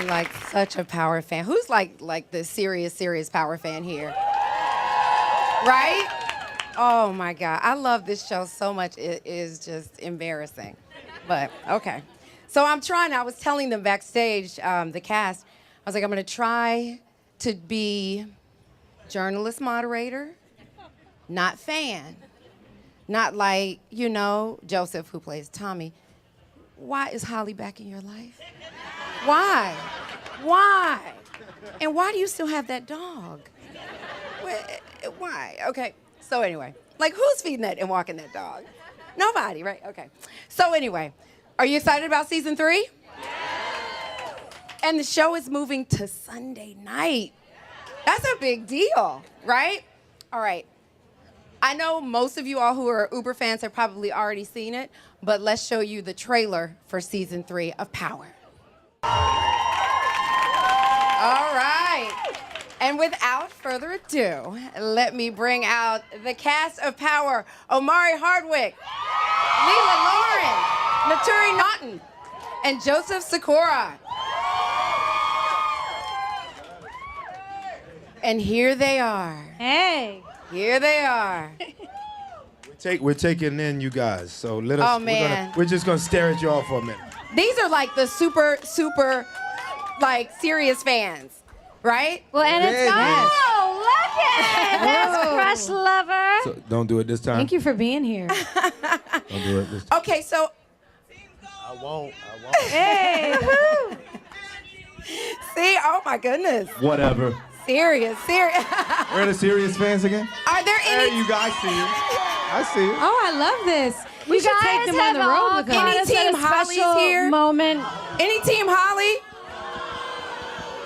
like such a Power fan. Who's like the serious Power fan here? Right? Oh my God, I love this show so much. It is just embarrassing, but okay. So I was telling them backstage, the cast, I was like, I'm gonna try to be journalist moderator, not fan. Not like, Joseph, who plays Tommy. Why is Holly back in your life? Why? Why? And why do you still have that dog? Why? Okay, so anyway, like who's feeding that and walking that dog? Nobody, right? Okay. So anyway, are you excited about season 3? Yes. And the show is moving to Sunday night. That's a big deal, right? All right. I know most of you all who are Uber fans have probably already seen it, but let's show you the trailer for season 3 of Power. All right. And without further ado, let me bring out the cast of Power: Omari Hardwick, Lela Loren, Naturi Naughton, and Joseph Sikora. And here they are. Hey. Here they are. We're taking in you guys, so let us. Oh, man. We're just gonna stare at y'all for a minute. These are like the super, like serious fans, right? Well, and it's look at that's Crush Lover. So don't do it this time. Thank you for being here. Don't do it this time. Okay, so. I won't. Hey. See, oh my goodness. Whatever. Serious. Where are the serious fans again? Are there any? Hey, you guys see you. I see you. Oh, I love this. We should take them on the road with us. Any Team Holly's here? Moment. Any Team Holly?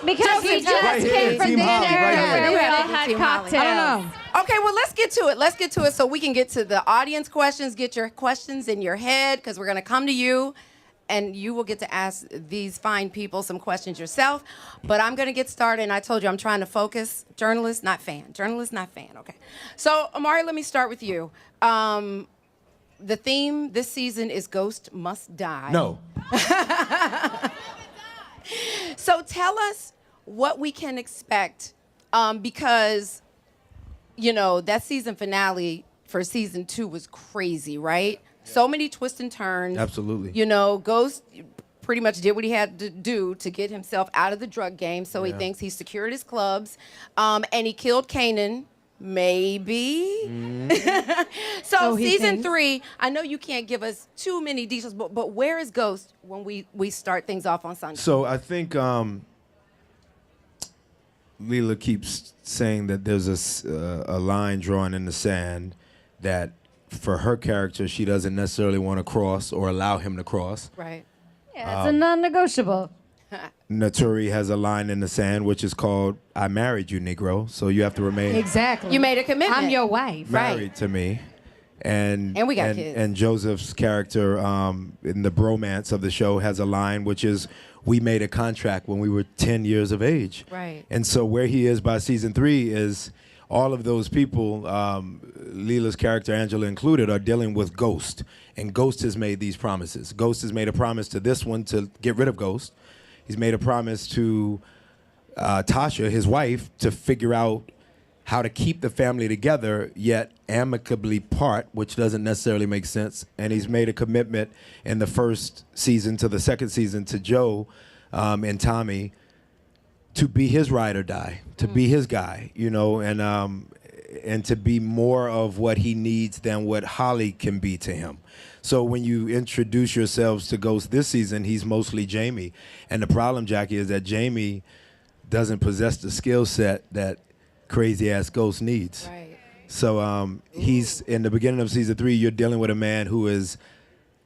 Because we just Right here, came from Team dinner Holly, right here. and we Yeah, all had Team Holly. cocktails. I don't know. Okay, well, let's get to it. Let's get to it so we can get to the audience questions. Get your questions in your head, because we're going to come to you, and you will get to ask these fine people some questions yourself. But I'm going to get started, and I told you I'm trying to focus. Journalist, not fan. Journalist, not fan. Okay. So, Omari, let me start with you. The theme this season is Ghost Must Die. No. So tell us what we can expect, because, that season finale for season 2 was crazy, right? So many twists and turns. Absolutely. Ghost pretty much did what he had to do to get himself out of the drug game, so he thinks he secured his clubs, and he killed Kanan, maybe. So season 3, I know you can't give us too many details, but where is Ghost when we start things off on Sunday? So I think Lela keeps saying that there's a line drawn in the sand that for her character she doesn't necessarily want to cross or allow him to cross. Right. Yeah, it's a non-negotiable. Naturi has a line in the sand which is called "I married you, Negro," so you have to remain Exactly. You made a commitment. I'm your wife. married to me. And we got kids. And Joseph's character in the bromance of the show has a line which is, "We made a contract when we were 10 years of age." Right. And so where he is by season 3 is all of those people, Lela's character, Angela included, are dealing with Ghost. And Ghost has made these promises. Ghost has made a promise to this one to get rid of Ghost. He's made a promise to Tasha, his wife, to figure out how to keep the family together, yet amicably part, which doesn't necessarily make sense. And he's made a commitment in the first season to the second season to Joe and Tommy to be his ride or die, to be his guy, and to be more of what he needs than what Holly can be to him. So when you introduce yourselves to Ghost this season, he's mostly Jamie. And the problem, Jackie, is that Jamie doesn't possess the skill set that crazy-ass Ghost needs. Right. So he's, in the beginning of season 3, you're dealing with a man who is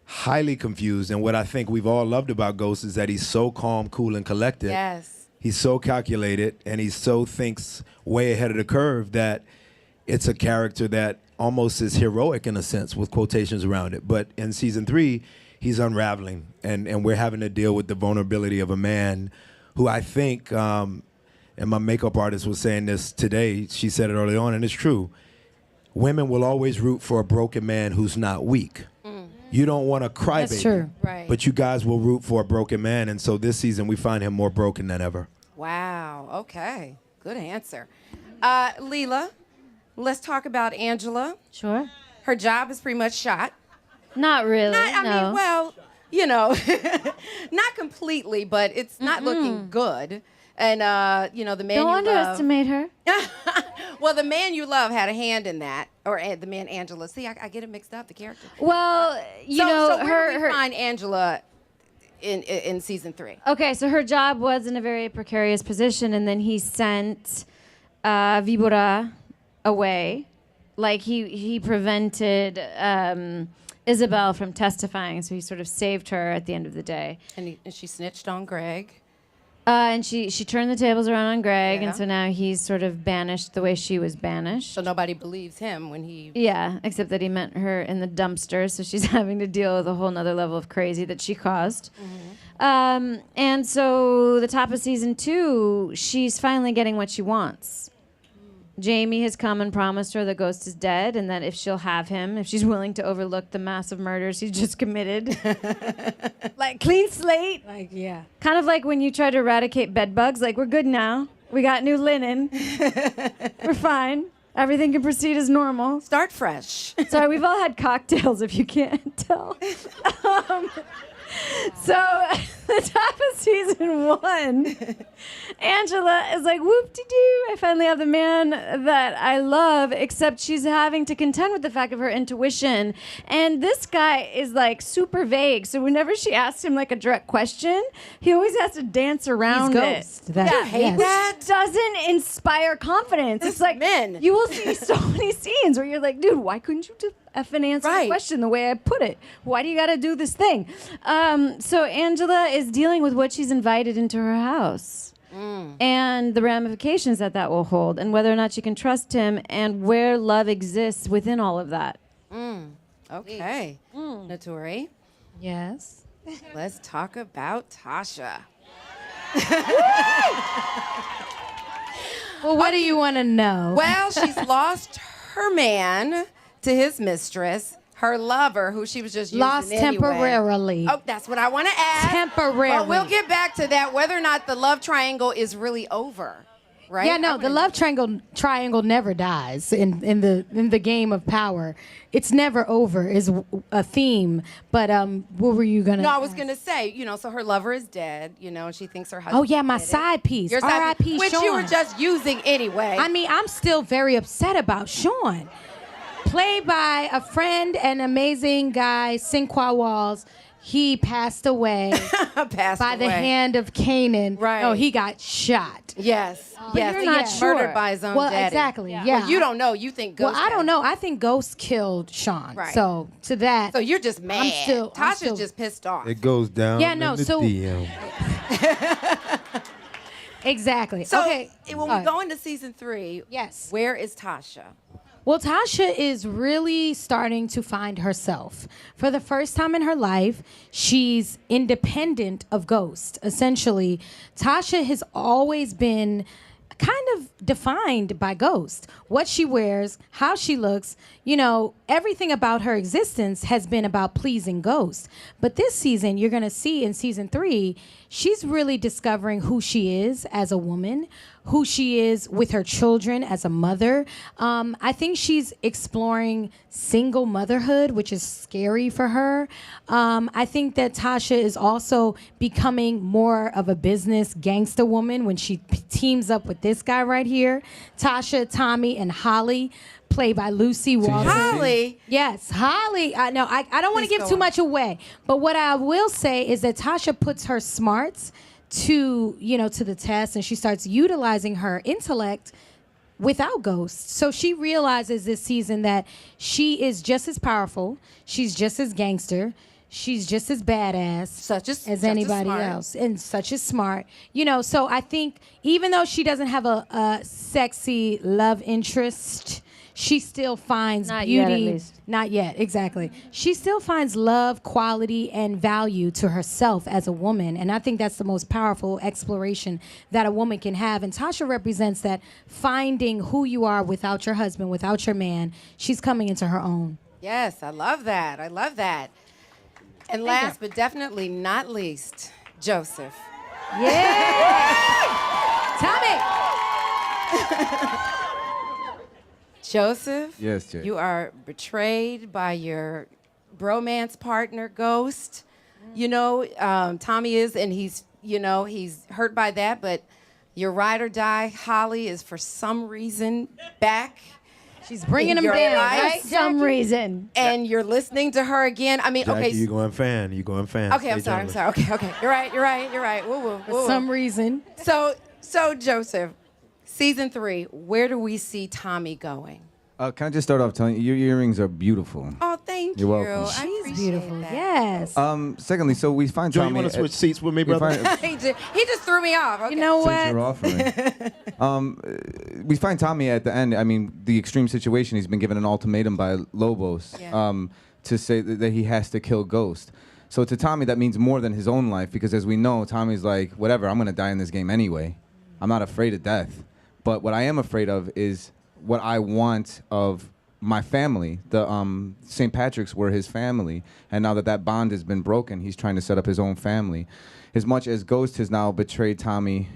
highly confused. And what I think we've all loved about Ghost is that he's so calm, cool, and collected. Yes. He's so calculated, and he so thinks way ahead of the curve that it's a character that almost is heroic in a sense, with quotations around it. But in season 3, he's unraveling, and we're having to deal with the vulnerability of a man who I think, and my makeup artist was saying this today, she said it early on, and it's true. Women will always root for a broken man who's not weak. You don't want a crybaby. That's true. Right. But you guys will root for a broken man, and so this season we find him more broken than ever. Wow. Okay. Good answer. Lela, let's talk about Angela. Sure. Her job is pretty much shot. Not really. I no. mean, well, you know, not completely, but it's not looking good. And, you know, the man Don't you underestimate her. love. Well, the man you love had a hand in that. Or the man Angela. See, I get it mixed up, the character. Well, you so, know, so where do we her. find Angela in season 3? Okay, so her job was in a very precarious position, and then he sent Vibora away. Like, he prevented Isabel from testifying, so he sort of saved her at the end of the day. And she snitched on Greg. And she turned the tables around on Greg, Yeah. and so now he's sort of banished the way she was banished. So nobody believes him when he... Yeah, except that he met her in the dumpster, so she's having to deal with a whole nother level of crazy that she caused. And so the top of season 2, she's finally getting what she wants. Jamie has come and promised her the ghost is dead, and that if she'll have him, if she's willing to overlook the massive murders he's just committed. Like, clean slate. Like, yeah. Kind of like when you try to eradicate bed bugs. Like, we're good now. We got new linen. We're fine. Everything can proceed as normal. Start fresh. Sorry, we've all had cocktails, if you can't tell. So, the top of season 1, Angela is like, whoop-de-doo, I finally have the man that I love, except she's having to contend with the fact of her intuition. And this guy is, like, super vague. So whenever she asks him, like, a direct question, he always has to dance around Ghost. it. That, I hate yes. that. Doesn't inspire confidence. This It's like, men. you will see so many scenes where you're like, dude, why couldn't you just effing answer the Right. question the way I put it? Why do you got to do this thing? So Angela is dealing with what she's invited into her house and the ramifications that will hold, and whether or not she can trust him, and where love exists within all of that. Okay. Naturi, Yes. let's talk about Tasha. Well, what do you want to know? Well, she's lost her man to his mistress, her lover, who she was just using Lost anyway. temporarily. Oh, that's what I want to ask. Temporary. But we'll get back to that, whether or not the love triangle is really over, right? Yeah, no, the love triangle never dies in the game of power. It's never over is a theme. But what were you gonna? No, I was gonna say, you know, so her lover is dead, you know, and she thinks her husband. Oh yeah, my did it. side piece. Your side R.I.P. piece, which Sean. you were just using anyway. I mean, I'm still very upset about Sean. Played by a friend and amazing guy, Sikora Walls. He passed away Passed by the away. hand of Canaan. Right. Oh, he got shot. Yes. But yes. you're he not got sure. murdered by his own Well, daddy. exactly. Yeah. Well, you don't know. You think Ghost. Well, I don't know. I think Ghost killed Sean. Right. So to that. So you're just mad. I'm Tasha's still- just pissed off. It goes down. Yeah, no, in the so- DM. Exactly. So okay. when we go into season 3, Yes. where is Tasha? Well, Tasha is really starting to find herself. For the first time in her life, she's independent of Ghost. Essentially, Tasha has always been kind of defined by Ghost. What she wears, how she looks, you know, everything about her existence has been about pleasing Ghost. But this season, you're going to see in season 3, she's really discovering who she is as a woman, who she is with her children as a mother. I think she's exploring single motherhood, which is scary for her. I think that Tasha is also becoming more of a business gangster woman when she teams up with this guy right here. Tasha, Tommy, and Holly, played by Lucy Walton. Holly. Yes, Holly. I know. I don't want to Please give go too on. much away, but what I will say is that Tasha puts her smarts to the test, and she starts utilizing her intellect without Ghost. So she realizes this season that she is just as powerful, she's just as gangster, she's just as badass Just as as anybody smart. else, and such as smart. So I think even though she doesn't have a sexy love interest, she still finds Not yet, beauty. at least. Not yet, exactly. She still finds love, quality, and value to herself as a woman. And I think that's the most powerful exploration that a woman can have. And Tasha represents that, finding who you are without your husband, without your man. She's coming into her own. Yes, I love that. I love that. And last but definitely not least, Joseph. Yeah. Tommy. Joseph. Yes, Jay. You are betrayed by your bromance partner, Ghost. You know, Tommy is, and he's hurt by that, but your ride or die, Holly, is for some reason back. She's bringing him your down, life, right? For some reason. And you're listening to her again. I mean, Jackie, okay. you going fan. You going fan. Okay, I'm Stay sorry. journalist. Okay. You're right. Woo, woo, For some reason. So Joseph, season 3, where do we see Tommy going? Can I just start off telling you, your earrings are beautiful. Oh, thank You're you. welcome. I She's appreciate beautiful. that. Yes. Secondly, so we find Joe, you Tommy. want to switch seats with me, we brother? find- he just threw me off. Okay. You know Since you're what? offering. We find Tommy at the end. I mean, the extreme situation. He's been given an ultimatum by Lobos Yeah. to say that he has to kill Ghost. So to Tommy, that means more than his own life, because as we know, Tommy's like, whatever, I'm gonna die in this game anyway. I'm not afraid of death. But what I am afraid of is what I want of my family. The St. Patrick's were his family, and now that bond has been broken, he's trying to set up his own family. As much as Ghost has now betrayed Tommy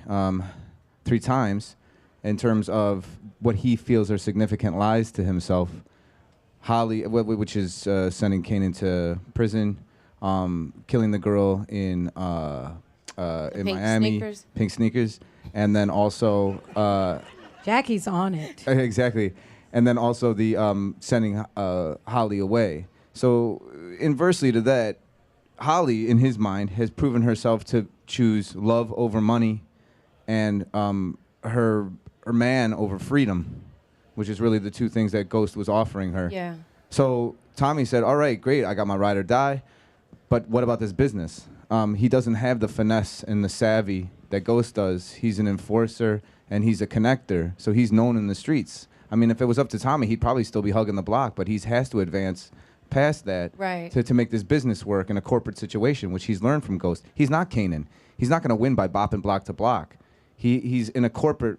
3 times, in terms of what he feels are significant lies to himself, Holly, which is sending Kanan to prison, killing the girl in Pink Miami, sneakers. Pink Sneakers, and then also Jackie's on it. exactly. And then also the sending Holly away. So inversely to that, Holly, in his mind, has proven herself to choose love over money, and her man over freedom, which is really the 2 things that Ghost was offering her. Yeah. So Tommy said, "All right, great, I got my ride or die, but what about this business?" He doesn't have the finesse and the savvy that Ghost does. He's an enforcer and he's a connector, so he's known in the streets. I mean, if it was up to Tommy, he'd probably still be hugging the block, but he has to advance past that Right. to make this business work in a corporate situation, which he's learned from Ghost. He's not Kanan. He's not going to win by bopping block to block. He's in a corporate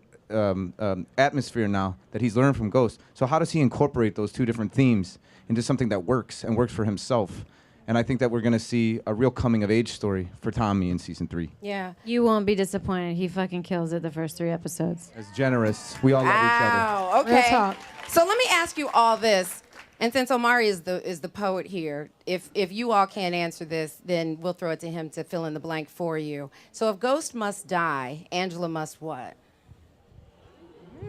atmosphere now that he's learned from Ghost. So how does he incorporate those 2 different themes into something that works and works for himself? And I think that we're going to see a real coming-of-age story for Tommy in season 3. Yeah. You won't be disappointed. He fucking kills it the first 3 episodes. As generous, we all love each other. Wow. Real Okay. talk. So let me ask you all this. And since Omari is the poet here, if you all can't answer this, then we'll throw it to him to fill in the blank for you. So if Ghost must die, Angela must what?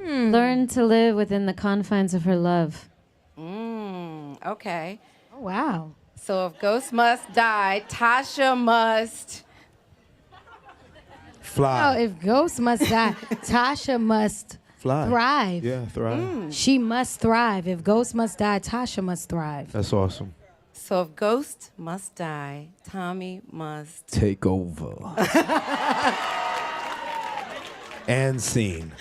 Learn to live within the confines of her love. Okay. Oh, wow. So if Ghost must die, Tasha must. Fly. Oh, if Ghost must die, Tasha must Fly. thrive. Yeah, thrive. She must thrive. If Ghost must die, Tasha must thrive. That's awesome. So if Ghost must die, Tommy must. Take over. And scene.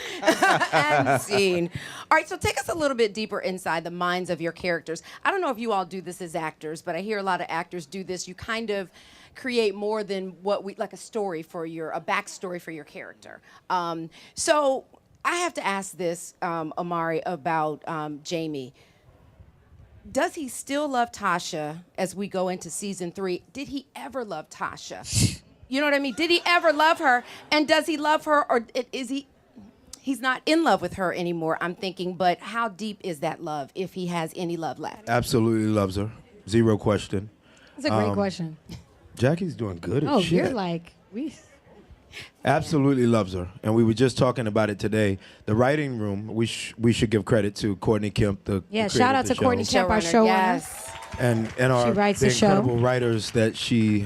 And scene. All right, so take us a little bit deeper inside the minds of your characters. I don't know if you all do this as actors, but I hear a lot of actors do this. You kind of create more than like a backstory for your character. So I have to ask this, Omari, about Jamie. Does he still love Tasha as we go into season 3? Did he ever love Tasha? You know what I mean? Did he ever love her? And does he love her, or is he's not in love with her anymore, I'm thinking, but how deep is that love, if he has any love left? Absolutely loves her. 0 question. That's a great question. Jackie's doing good at Oh, shit. you're like, Absolutely loves her. And we were just talking about it today. The writing room, we should give credit to Courtney Kemp, the yeah, creator shout of out the to Courtney show. Kemp, our showrunner. Yes. And our writes the the show. incredible writers that she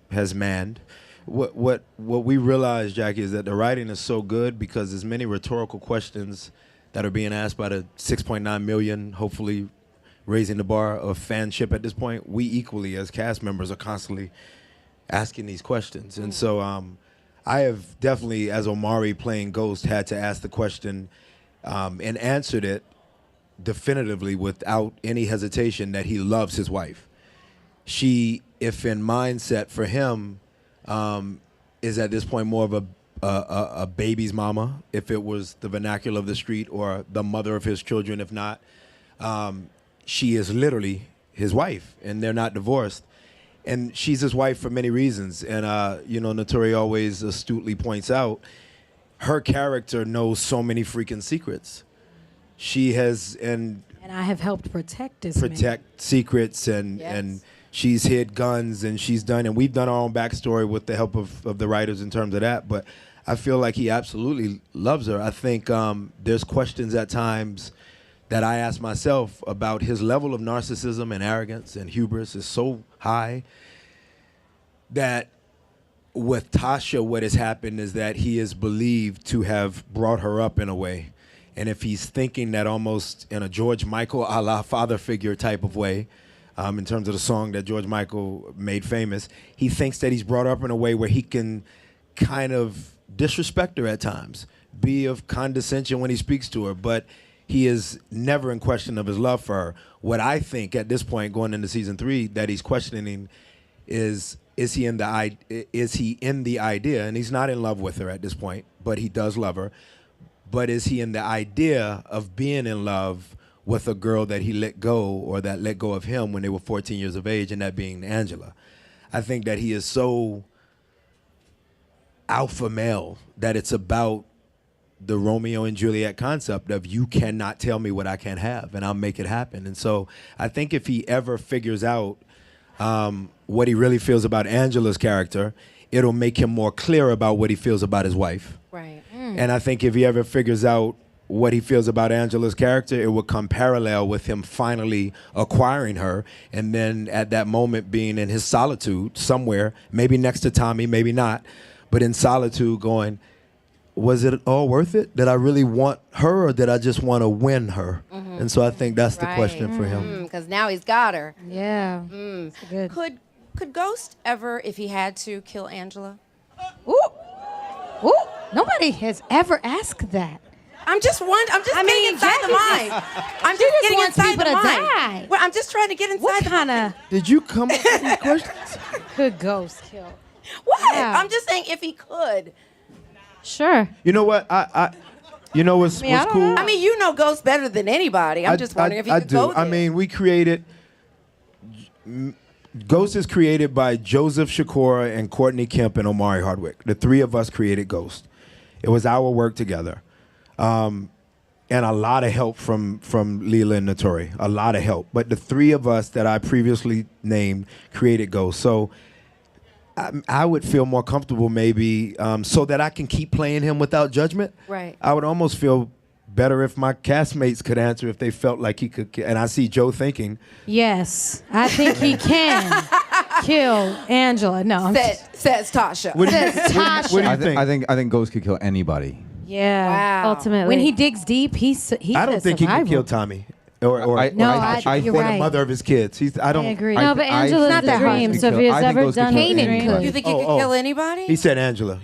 has manned. What we realized, Jackie, is that the writing is so good because there's many rhetorical questions that are being asked by the 6.9 million, hopefully raising the bar of fanship at this point. We equally, as cast members, are constantly asking these questions. And so I have definitely, as Omari playing Ghost, had to ask the question and answered it definitively without any hesitation that he loves his wife. She, if in mindset for him, is at this point more of a baby's mama, if it was the vernacular of the street, or the mother of his children, if not. She is literally his wife, and they're not divorced. and she's his wife for many reasons. And Naturi always astutely points out her character knows so many freaking secrets. She has and I have helped protect this man. Secrets and she's hid guns and we've done our own backstory with the help of the writers in terms of that. But I feel like he absolutely loves her. I think there's questions at times that I ask myself about his level of narcissism and arrogance and hubris is so high that with Tasha, what has happened is that he is believed to have brought her up in a way. And if he's thinking that almost in a George Michael a la father figure type of way, in terms of the song that George Michael made famous, he thinks that he's brought her up in a way where he can kind of disrespect her at times, be of condescension when he speaks to her, but he is never in question of his love for her. What I think at this point, going into season 3, that he's questioning is he in the idea, and he's not in love with her at this point, but he does love her. But is he in the idea of being in love with a girl that he let go or that let go of him when they were 14 years of age, and that being Angela? I think that he is so alpha male that it's about the Romeo and Juliet concept of you cannot tell me what I can't have and I'll make it happen. And so I think if he ever figures out what he really feels about Angela's character, it'll make him more clear about what he feels about his wife. Right. And I think if he ever figures out what he feels about Angela's character, it will come parallel with him finally acquiring her, and then at that moment being in his solitude somewhere, maybe next to Tommy, maybe not, but in solitude going, was it all worth it? Did I really want her, or did I just want to win her? Mm-hmm. And so I think that's the question for him. Because now he's got her. Yeah. Good. Could Ghost ever, if he had to, kill Angela? Ooh. Nobody has ever asked that. I'm just getting inside the mind. I'm just getting inside the mind. Well, I'm just trying to get inside the mind. Did you come up with these questions? Could Ghost kill? What? Yeah. I'm just saying if he could. Sure. You know what? You know what's cool? I mean, you know Ghost better than anybody. I'm just wondering if he could go there. I mean, we created... Ghost is created by Joseph Sikora and Courtney Kemp and Omari Hardwick. The three of us created Ghost. It was our work together. And a lot of help from Lela and Naturi. A lot of help. But the three of us that I previously named created Ghost. So I would feel more comfortable maybe so that I can keep playing him without judgment. Right. I would almost feel better if my castmates could answer if they felt like he could. And I see Joe thinking. Yes, I think he can kill Angela. No, says Tasha. Tasha. What do you think? I think Ghost could kill anybody. Yeah. Wow. Ultimately. When he digs deep, he's I don't think he could kill Tommy. Or you're right. the mother of his kids. I agree. No, but Angela's not the that hard dream. to So if kill. he I has think ever Ghost could done kill a dream, anybody. You think he could kill anybody? He said Angela.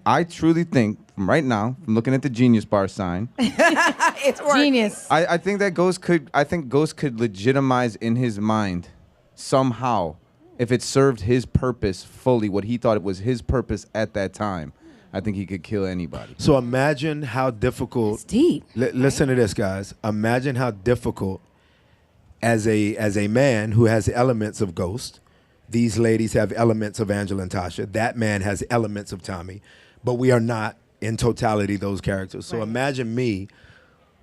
I truly think from right now, from looking at the Genius Bar sign, It's working. Genius. I think that Ghost could legitimize in his mind somehow, if it served his purpose fully, what he thought it was his purpose at that time. I think he could kill anybody. So imagine how difficult. It's deep. Listen to this, guys. Imagine how difficult, as a man who has elements of Ghost, these ladies have elements of Angela and Tasha. That man has elements of Tommy, but we are not in totality those characters. So imagine me,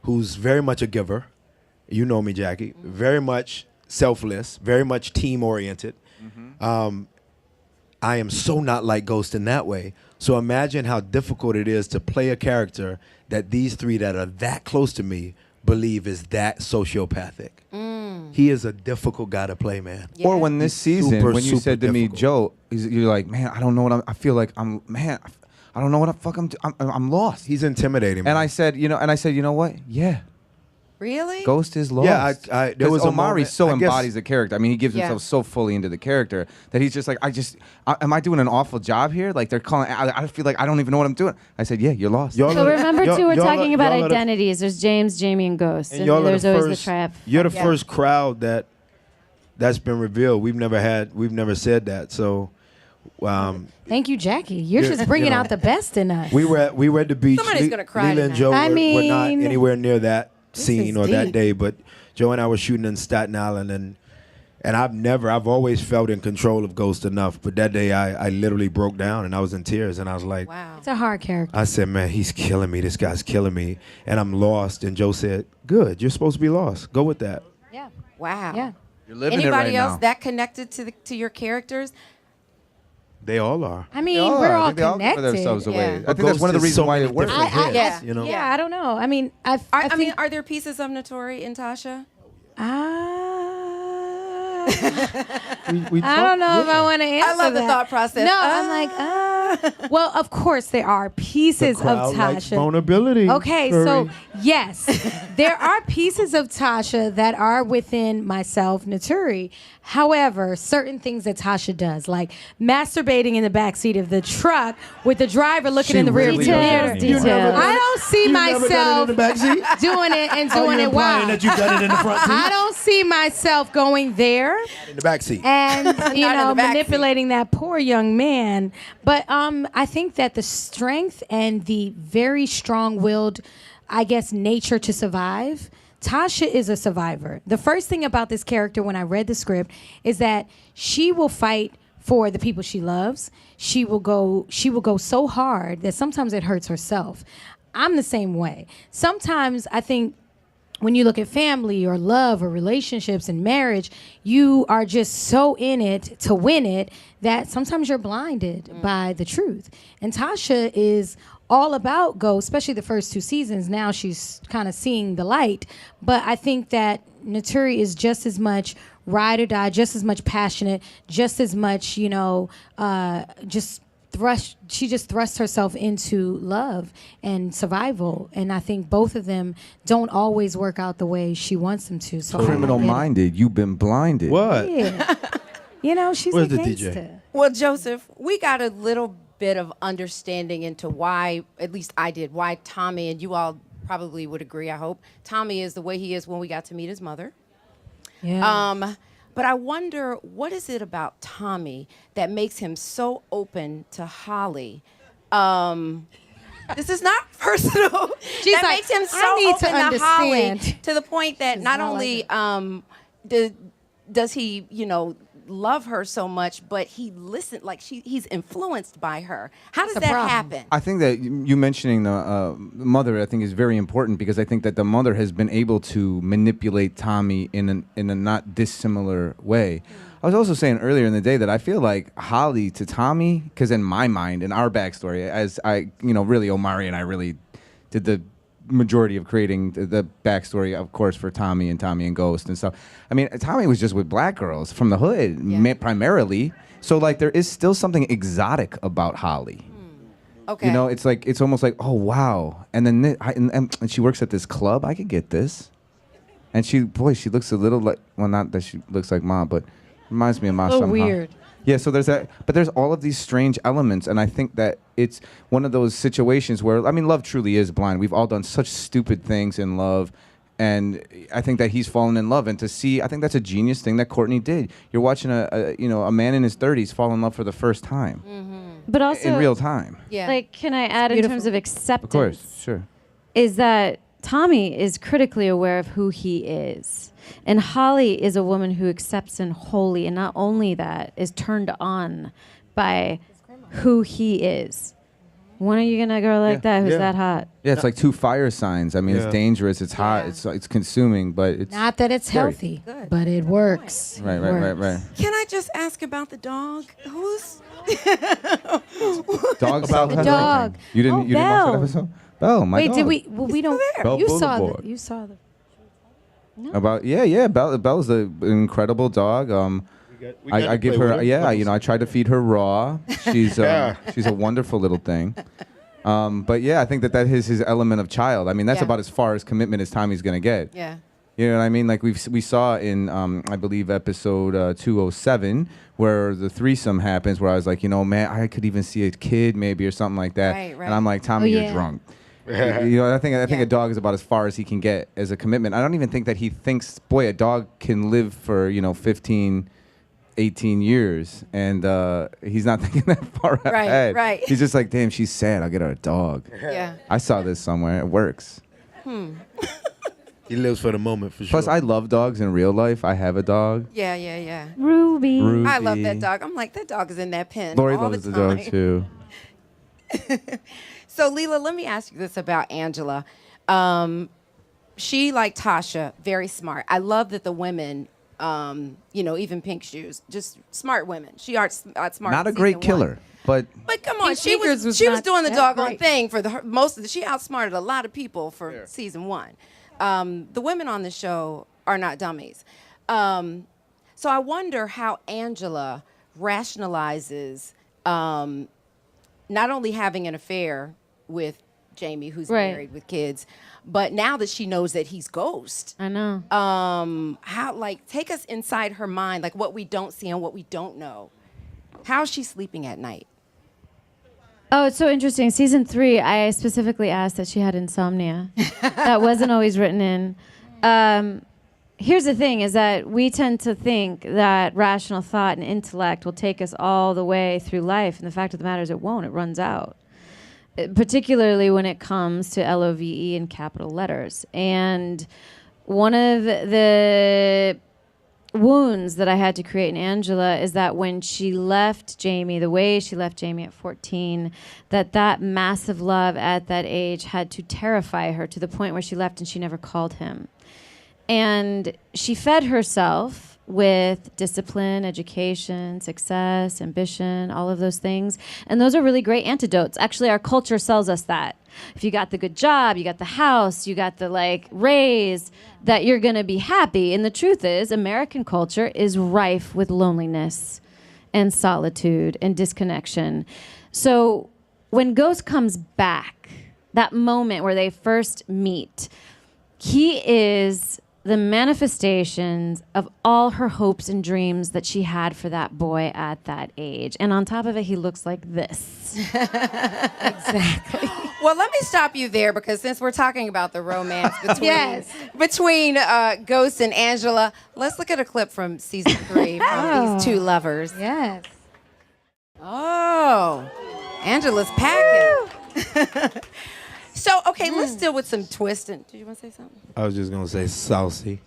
who's very much a giver. You know me, Jackie. Very much selfless. Very much team oriented. I am so not like Ghost in that way. So imagine how difficult it is to play a character that these three that are that close to me believe is that sociopathic. He is a difficult guy to play, man. Yeah. Or when this season, Super, when you said to me, difficult. Joe, you're like, man, I don't know what I feel like I don't know what the fuck I'm lost. He's intimidating, man. And I said, you know what? Yeah. Really? Ghost is lost. Yeah, there was a Omari moment- so I guess- embodies the character. I mean, he gives himself so fully into the character that he's just like, am I doing an awful job here? Like they're calling, I feel like I don't even know what I'm doing. I said, yeah, you're lost. Y'all So are- remember, y'all- too, we're y'all are- talking about y'all are the- identities. There's James, Jamie, and Ghost. And And y'all are there's the always first, the trap. You're the first crowd that's been revealed. We've never said that. So Thank you, Jackie. You're just bringing out the best in us. we were at the beach. Somebody's gonna cry Lela and tonight. Joe I were not mean, anywhere near that this scene is or that deep. day, but Joe and I were shooting in Staten Island, And I've always felt in control of Ghost enough. But that day I literally broke down and I was in tears and I was like, Wow. It's a hard character. I said, man, he's killing me. This guy's killing me. And I'm lost. And Joe said, good, you're supposed to be lost. Go with that. Yeah. Wow. Yeah. You're living Anybody it right else now. that connected to your characters? They all are. I mean, They all we're are. I all think they all give connected. themselves away. Yeah. I think that's one of the Ghost is reasons so why many it works. different hits, Yeah. you know? Yeah, I don't know. I mean, I I mean, think, are there pieces of Naturi in Tasha? We I don't know if I want to answer I love the that. thought process. No, I'm like, well, of course there are pieces of crowd likes Tasha. vulnerability. Okay, so yes, there are pieces of Tasha that are within myself, Naturi. However, certain things that Tasha does, like masturbating in the backseat of the truck with the driver looking She in the rear really view does mirror. that anymore. I don't see myself in the backseat? doing it and Are doing you it implying wild. that you've done it in the front seat? I don't see myself going there In the backseat. and you Not in know the backseat. manipulating that poor young man. But I think that the strength and the very strong-willed, I guess, nature to survive. Tasha is a survivor. The first thing about this character when I read the script is that she will fight for the people she loves. She will go so hard that sometimes it hurts herself. I'm the same way. Sometimes I think when you look at family or love or relationships and marriage, you are just so in it to win it that sometimes you're blinded by the truth. And Tasha is all about Ghost, especially the first 2 seasons. Now she's kind of seeing the light. But I think that Naturi is just as much ride or die, just as much passionate, just as much, you know, she just thrusts herself into love and survival. And I think both of them don't always work out the way she wants them to. So Criminal I get it. minded. You've been blinded. What? Yeah. You know, she's Where's a the DJ? gangster. Well, Joseph, we got a little bit of understanding into why, at least I did, why Tommy, and you all probably would agree, I hope, Tommy is the way he is when we got to meet his mother. Yeah. But I wonder, what is it about Tommy that makes him so open to Holly? This is not personal. She's that like, makes him I so need to open to Holly understand. to the point that not not only does he, you know, love her so much, but he listened, like he's influenced by her. How does That's a that problem. happen? I think that you mentioning the mother, I think, is very important because I think that the mother has been able to manipulate Tommy in a not dissimilar way. I was also saying earlier in the day that I feel like Holly to Tommy, because in my mind, in our backstory, as I, you know, really Omari and I really did the majority of creating the backstory, of course, for Tommy and Ghost and stuff. I mean, Tommy was just with black girls from the hood, primarily. So like, there is still something exotic about Holly. Okay. You know, it's like, it's almost like, oh wow. And then and she works at this club. I could get this. And she looks a little like, well, not that she looks like Ma, but reminds me of Ma A little somehow. weird. Yeah, so there's that, but there's all of these strange elements, and I think that it's one of those situations where, I mean, love truly is blind. We've all done such stupid things in love, and I think that he's fallen in love, and to see, I think that's a genius thing that Courtney did. You're watching a man in his 30s fall in love for the first time But also, in real time. Yeah. like, can I add in terms of acceptance? Of course, sure. Is that Tommy is critically aware of who he is. And Holly is a woman who accepts him wholly, and not only that, is turned on by who he is. When are you gonna go like that? Who's that hot? Yeah, it's like 2 fire signs. I mean, Yeah. it's dangerous, it's hot, Yeah. it's consuming, but it's Not that it's Scary. healthy, Good. but it works. right. It works. Can I just ask about the dog? Who's Dogs About the the dog. You didn't Oh, you didn't watch Belle. that episode? Belle, my Wait, dog. did we? Well, we don't. Belle You saw Boulevard. the. You saw the. About Belle's an incredible dog. I give her I try to feed her raw. She's she's a wonderful little thing. But yeah, I think that is his element of child. I mean, that's Yeah. about as far as commitment as Tommy's gonna get. yeah. You know what I mean? Like we saw in I believe episode 207 where the threesome happens, where I was like, you know, man, I could even see a kid maybe or something like that. Right, right. And I'm like, Tommy, Oh, you're yeah. drunk. You know, I think Yeah. a dog is about as far as he can get as a commitment. I don't even think that he thinks, boy, a dog can live for 15, 18 years, and he's not thinking that far Right, ahead. right. He's just like, damn, she's sad. I'll get her a dog. Yeah. I saw this somewhere. It works. He lives for the moment for sure. Plus, I love dogs in real life. I have a dog. Yeah. Ruby. I love that dog. I'm like, that dog is in that pen Lori all loves the the time. dog too. So, Lela, let me ask you this about Angela. She, like Tasha, very smart. I love that the women, even Pink Shoes, just smart women. She outsmarted Not a great killer, but come on, Pink she Sneakers was not doing the that doggone great. thing for she outsmarted a lot of people for season 1. The women on the show are not dummies. So I wonder how Angela rationalizes not only having an affair with Jamie, who's Right. married with kids, but now that she knows that he's Ghost. I know. Take us inside her mind, like what we don't see and what we don't know. How's she sleeping at night? Oh, it's so interesting. Season 3, I specifically asked that she had insomnia. That wasn't always written in. Here's the thing, is that we tend to think that rational thought and intellect will take us all the way through life. And the fact of the matter is it won't. It runs out. Particularly when it comes to LOVE in capital letters. And one of the wounds that I had to create in Angela is that when she left Jamie, the way she left Jamie at 14, that massive love at that age had to terrify her to the point where she left and she never called him. And she fed herself with discipline, education, success, ambition, all of those things. And those are really great antidotes. Actually, our culture sells us that. If you got the good job, you got the house, you got the raise, that you're going to be happy. And the truth is, American culture is rife with loneliness and solitude and disconnection. So when Ghost comes back, that moment where they first meet, he is the manifestations of all her hopes and dreams that she had for that boy at that age. And on top of it, he looks like this. Exactly. Well, let me stop you there, because since we're talking about the romance between Yes. between Ghost and Angela, let's look at a clip from season 3 from these two lovers. Yes. Oh, Angela's packing. So, okay, let's deal with some twisting. Did you want to say something? I was just gonna say saucy.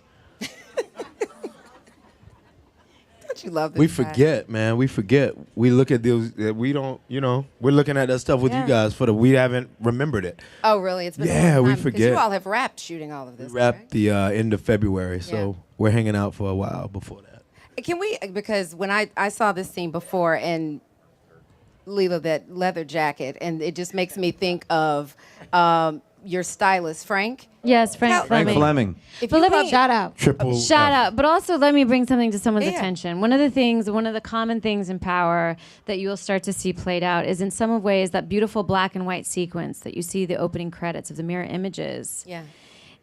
Don't you love this We guy? forget, man. We forget. We look at those. We don't. We're looking at that stuff with you guys we haven't remembered it. Oh, really? It's been a Yeah, long we time, because forget. you all have wrapped shooting all of this. We wrapped right? the end of February, so Yeah. we're hanging out for a while before that. Can we? Because when I saw this scene before, and Lela, that leather jacket, and it just makes me think of your stylist, Frank. Yes, Frank Frank Fleming. If But you let me- love- Shout out. Triple. Shout out, but also let me bring something to someone's Yeah. attention. One of the common things in Power that you will start to see played out is in some ways that beautiful black and white sequence that you see the opening credits of the mirror images. Yeah.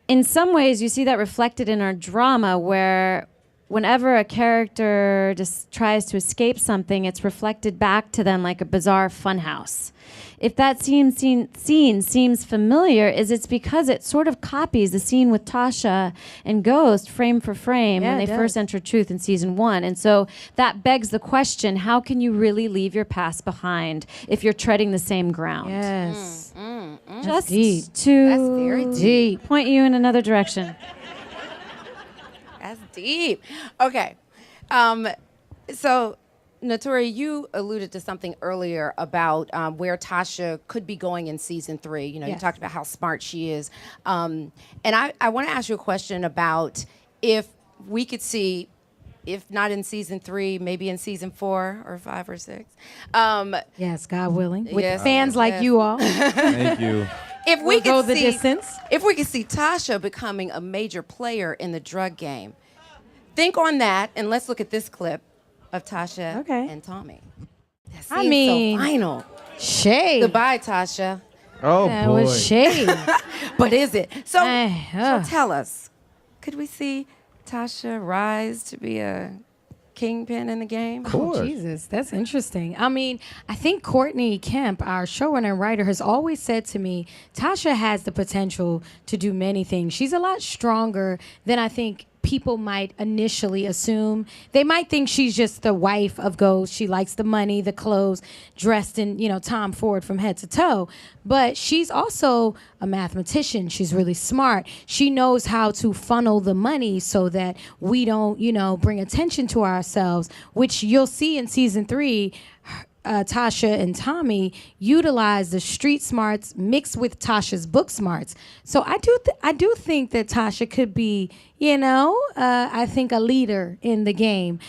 In some ways, you see that reflected in our drama, where whenever a character just tries to escape something, it's reflected back to them like a bizarre funhouse. If that scene seems familiar, it's because it sort of copies the scene with Tasha and Ghost frame for frame when Yeah, they it first does. enter Truth in season 1. And so that begs the question, how can you really leave your past behind if you're treading the same ground? Yes. Just deep. to That's very deep. point you in another direction. That's deep. Okay. So, Naturi, you alluded to something earlier about where Tasha could be going in season 3. You Yes. talked about how smart she is. And I want to ask you a question about if we could see, if not in season 3, maybe in season 4 or 5 or 6. Yes, God willing. With Yes. fans like Yes. you all. Thank you. If we We'll could go the see, distance. if we could see Tasha becoming a major player in the drug game, think on that, and let's look at this clip of Tasha Okay. and Tommy. That I seems mean- so final. Shade. Goodbye, Tasha. Oh That boy. was shade. But is it? So Ugh. tell us, could we see Tasha rise to be a kingpin in the game? course. Oh, Jesus, that's interesting. I mean, I think Courtney Kemp, our showrunner and writer, has always said to me, Tasha has the potential to do many things. She's a lot stronger than I think people might initially assume. They might think she's just the wife of Ghost. She likes the money, the clothes, dressed in, Tom Ford from head to toe. But she's also a mathematician. She's really smart. She knows how to funnel the money so that we don't, bring attention to ourselves, which you'll see in season 3. Tasha and Tommy utilize the street smarts mixed with Tasha's book smarts. So I do think that Tasha could be, I think a leader in the game.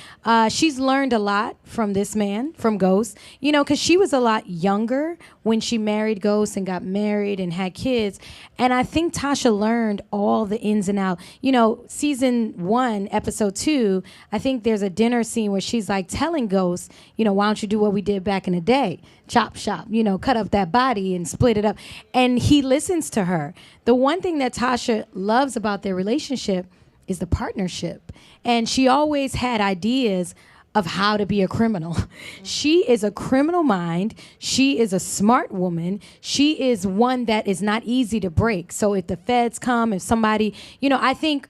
She's learned a lot from this man, from Ghost, because she was a lot younger when she married Ghost and got married and had kids. And I think Tasha learned all the ins and outs. Season 1, episode 2, I think there's a dinner scene where she's like telling Ghost, why don't you do what we did back in the day? Chop shop, cut up that body and split it up. And he listens to her. The one thing that Tasha loves about their relationship is the partnership. And she always had ideas of how to be a criminal. She is a criminal mind. She is a smart woman. She is one that is not easy to break. So if the feds come, if somebody, I think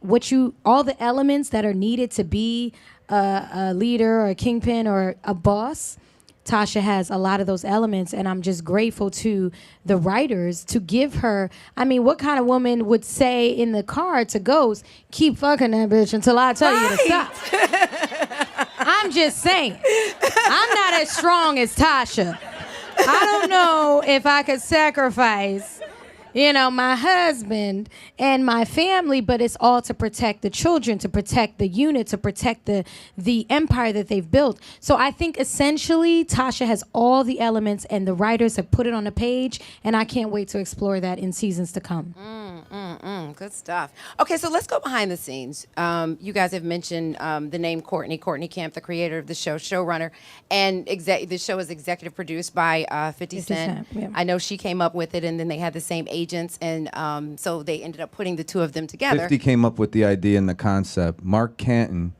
all the elements that are needed to be a leader or a kingpin or a boss, Tasha has a lot of those elements, and I'm just grateful to the writers to give her. I mean, what kind of woman would say in the car to Ghost, keep fucking that bitch until I tell you to stop? I'm just saying. I'm not as strong as Tasha. I don't know if I could sacrifice, my husband and my family, but it's all to protect the children, to protect the unit, to protect the empire that they've built. So I think essentially Tasha has all the elements and the writers have put it on the page, and I can't wait to explore that in seasons to come. Good stuff. Okay, so let's go behind the scenes. You guys have mentioned the name Courtney Kemp, the creator of the show, showrunner, and the show is executive produced by 50 Cent. Yeah. I know she came up with it, and then they had the same agents, and so they ended up putting the two of them together. 50 came up with the idea and the concept. Mark Canton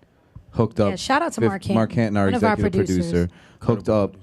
hooked up. Yeah, shout out to Mark Canton. Mark Canton, our one of our executive producer, hooked up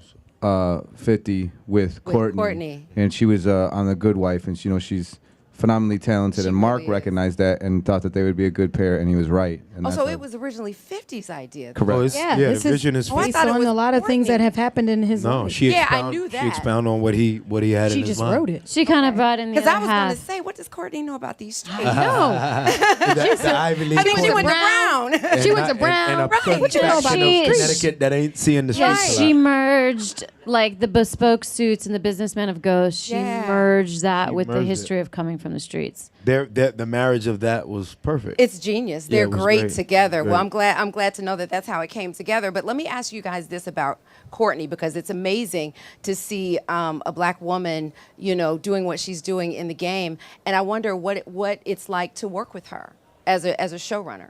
50 with Courtney. And she was on The Good Wife, and she's phenomenally talented, and Mark really recognized that and thought that they would be a good pair, and he was right. And so it was originally 50's idea. Correct. The vision is I based thought it on was a lot of things Courtney. that have happened in his No, life. I knew that. She expounded on what he had She in his just mind. wrote it. She kind of brought in the Because other I was half. going to say, what does Courtney know about these streets? The Ivy League I think she Courtney. went to Brown. She went to Brown. And a Right. What you know about She- those Connecticut that ain't seeing the Yeah, streets. a she lot. merged like the bespoke suits and the businessmen of Ghost. She Yeah. merged that She with the merged history of coming from the streets. The marriage of that was perfect. It's genius. Yeah, They're it was great great. together. Well, Great. I'm glad to know that that's how it came together. But let me ask you guys this about Courtney, because it's amazing to see a black woman, doing what she's doing in the game, and I wonder what it's like to work with her as a showrunner.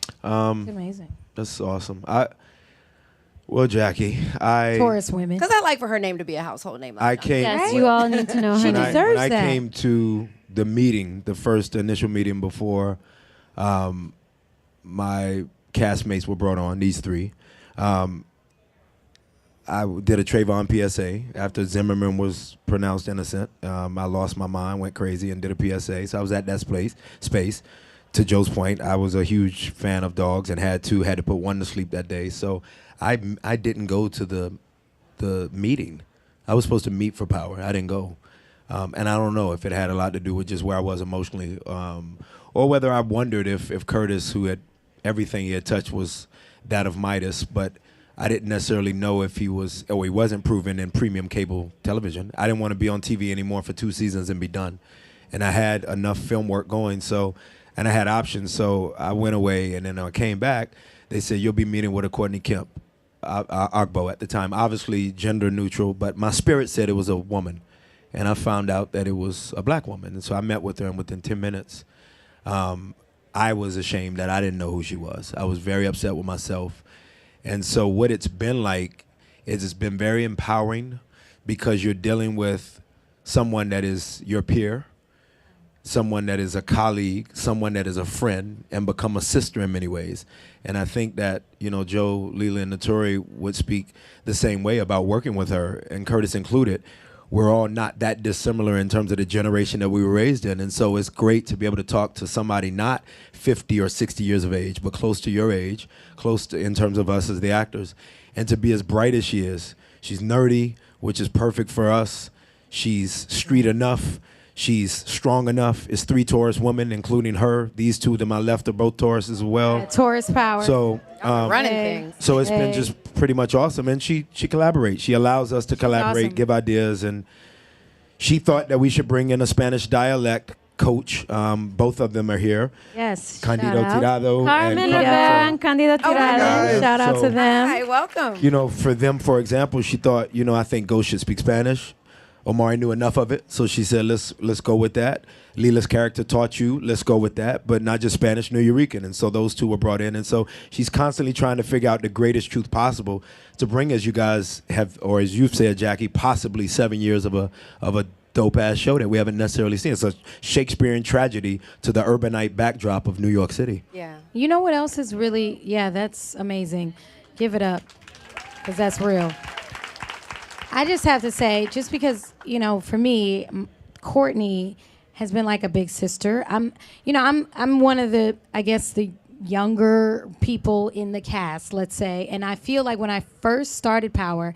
It's amazing. That's awesome. Jackie, Taurus women. Because I like for her name to be a household name. I came. Yes, you all need to know her She name. deserves when I that. came to the meeting, the first initial meeting before my castmates were brought on, these three, I did a Trayvon PSA after Zimmerman was pronounced innocent. I lost my mind, went crazy, and did a PSA. So I was at that space. To Joe's point, I was a huge fan of dogs and had to put one to sleep that day. So I didn't go to the meeting. I was supposed to meet for power. I didn't go. And I don't know if it had a lot to do with just where I was emotionally, or whether I wondered if Curtis, who had everything he had touched, was that of Midas, but I didn't necessarily know if he was, or he wasn't proven in premium cable television. I didn't want to be on TV anymore for 2 seasons and be done. And I had enough film work going, and I had options, so I went away, and then I came back. They said, you'll be meeting with a Courtney Kemp, Agbo at the time, obviously gender neutral, but my spirit said it was a woman. And I found out that it was a black woman. And so I met with her, and within 10 minutes, I was ashamed that I didn't know who she was. I was very upset with myself. And so what it's been like is it's been very empowering, because you're dealing with someone that is your peer, someone that is a colleague, someone that is a friend, and become a sister in many ways. And I think that, Joe, Lela, and Naturi would speak the same way about working with her, and Curtis included. we're all not that dissimilar in terms of the generation that we were raised in. And so it's great to be able to talk to somebody not 50 or 60 years of age, but close to your age, close to in terms of us as the actors, and to be as bright as she is. She's nerdy, which is perfect for us. She's street enough. She's strong enough. It's 3 Taurus women, including her. These 2 to my left are both Taurus as well. Yeah, Taurus power. So Running things. so it's been just pretty much awesome. And she collaborates. She allows us to collaborate, awesome. give ideas. And she thought that we should bring in a Spanish dialect coach. Both of them are here. Yes. Candido shout out. Tirado Carmen and Levin, Carmen. Candido Oh, my Tirado. God. Shout out So- to them. Hi, welcome. You know, for them, for example, she thought, I think Ghost should speak Spanish. Omari knew enough of it, so she said, let's go with that. Lela's character taught you, let's go with that, but not just Spanish, Nuyorican. And so those 2 were brought in. And so she's constantly trying to figure out the greatest truth possible to bring, as you guys have, or as you've said, Jackie, possibly 7 years of a dope-ass show that we haven't necessarily seen. It's a Shakespearean tragedy to the urbanite backdrop of New York City. Yeah. You know what else is really, that's amazing. Give it up, because that's real. I just have to say, just because, for me, Courtney has been like a big sister. I'm one of the, I guess, the younger people in the cast, let's say. And I feel like when I first started Power,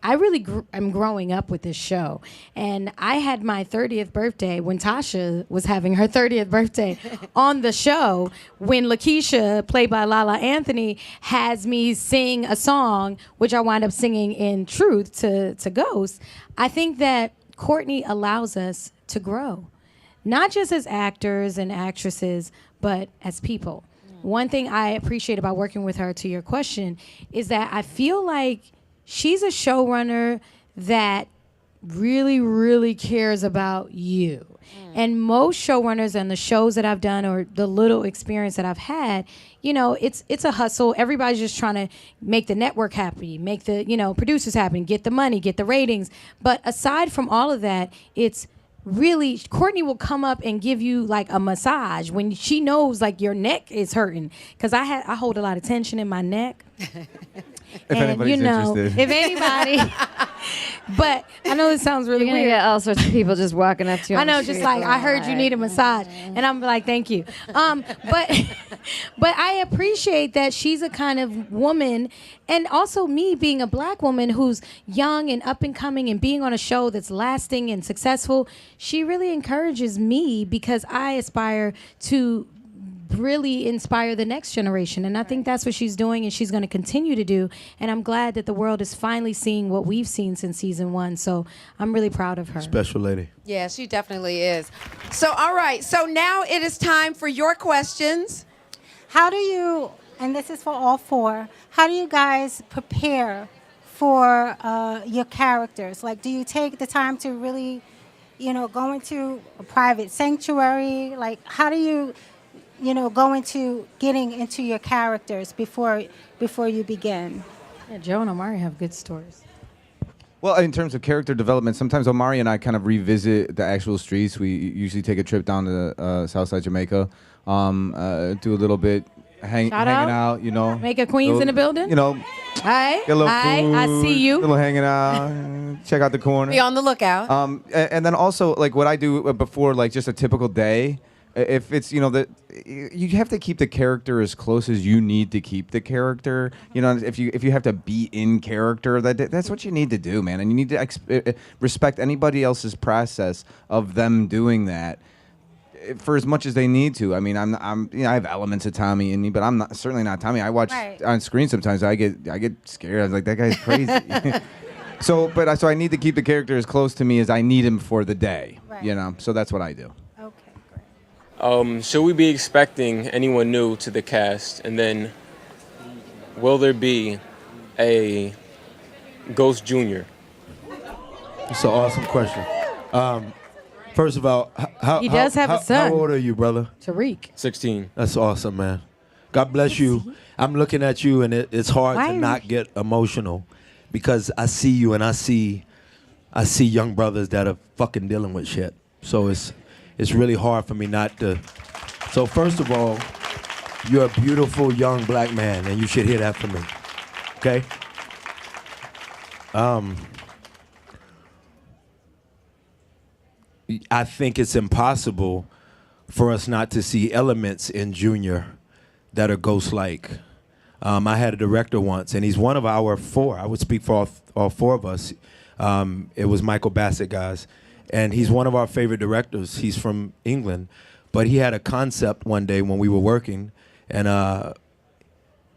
I really am growing up with this show. And I had my 30th birthday when Tasha was having her 30th birthday on the show, when Lakeisha, played by Lala Anthony, has me sing a song, which I wind up singing in Truth to Ghost. I think that Courtney allows us to grow, not just as actors and actresses, but as people. One thing I appreciate about working with her, to your question, is that I feel like she's a showrunner that really, really cares about you. And most showrunners and the shows that I've done, or the little experience that I've had, it's a hustle. Everybody's just trying to make the network happy, make the, producers happy, get the money, get the ratings. But aside from all of that, it's really, Courtney will come up and give you like a massage when she knows like your neck is hurting. Because I hold a lot of tension in my neck. If anybody's interested. If anybody. But I know this sounds really You're going to weird. get all sorts of people just walking up to you. I on the know, just street like, going, I heard you need a massage. And I'm like, thank you. But I appreciate that she's a kind of woman, and also me being a black woman who's young and up and coming and being on a show that's lasting and successful. She really encourages me, because I aspire to really inspire the next generation. And I think that's what she's doing, and she's going to continue to do. And I'm glad that the world is finally seeing what we've seen since season 1. So I'm really proud of her. Special lady. Yeah, she definitely is. So, all right. So now it is time for your questions. How do you, and this is for all 4, how do you guys prepare for your characters? Like, do you take the time to really, go into a private sanctuary? Like, how do you go into getting into your characters before you begin? Yeah, Joe and Omari have good stories. Well, in terms of character development, sometimes Omari and I kind of revisit the actual streets. We usually take a trip down to Southside Jamaica, do a little bit hanging out, Jamaica Queens in the building? Hi. Get a little Hi. food, I see you. A little hanging out, check out the corner. Be on the lookout. And then also, like, what I do before, like, just a typical day, if it's, that you have to keep the character as close as you need to keep the character. If you have to be in character, that's what you need to do, man. And you need to respect anybody else's process of them doing that for as much as they need to. I mean, I have elements of Tommy in me, but I'm certainly not Tommy. I watch on screen sometimes. I get scared. I was like, that guy's crazy. So I need to keep the character as close to me as I need him for the day. Right. So that's what I do. Okay, great. Should we be expecting anyone new to the cast? And then, will there be a Ghost Jr.? It's an awesome question. First of all, He does have a son. How old are you, brother? Tariq. 16. That's awesome, man. God bless you. I'm looking at you, and it's hard Why to are not get emotional, because I see you and I see young brothers that are fucking dealing with shit. So it's really hard for me not to. So first of all, you're a beautiful young black man, and you should hear that from me. Okay? I think it's impossible for us not to see elements in Junior that are Ghost-like. I had a director once, and he's one of our four. I would speak for all four of us. It was Michael Bassett, guys. And he's one of our favorite directors. He's from England. But he had a concept one day when we were working, and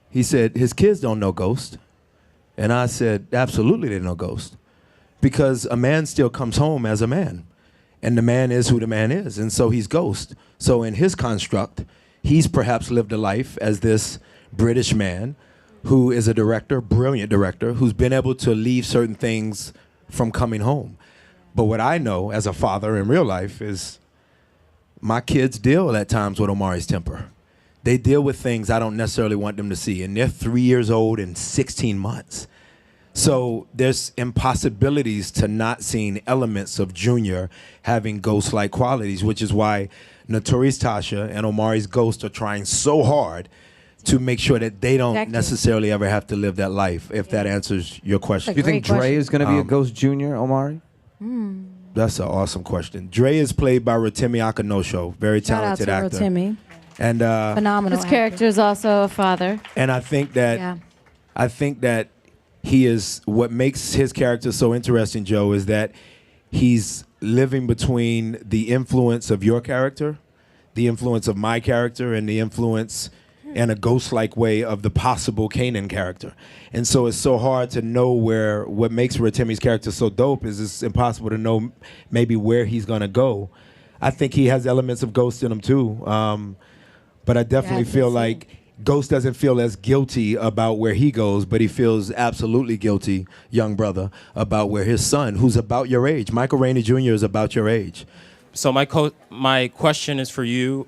he said, his kids don't know Ghost. And I said, absolutely they know Ghost. Because a man still comes home as a man. And the man is who the man is. And so he's Ghost. So in his construct, he's perhaps lived a life as this British man who is a director, brilliant director, who's been able to leave certain things from coming home. But what I know as a father in real life is my kids deal at times with Omari's temper. They deal with things I don't necessarily want them to see. And they're 3 years old and 16 months. So there's impossibilities to not seeing elements of Junior having Ghost-like qualities, which is why Naturi's Tasha and Omari's Ghost are trying so hard to make sure that they don't necessarily ever have to live that life, if that answers your question. Do you think Dre is going to be a Ghost Junior, Omari? That's an awesome question. Dre is played by Rotimi Akanosho, very talented Shout out actor. to Rotimi. And Phenomenal His character is also a father. And I think that he is, what makes his character so interesting, Joe, is that he's living between the influence of your character, the influence of my character, and the influence in a ghost-like way of the possible Kanan character. And so it's so hard to know what makes Rotimi's character so dope is it's impossible to know maybe where he's going to go. I think he has elements of Ghost in him too. But I definitely feel like Ghost doesn't feel as guilty about where he goes, but he feels absolutely guilty, young brother, about where his son, who's about your age, Michael Rainey Jr. is about your age. So my question is for you,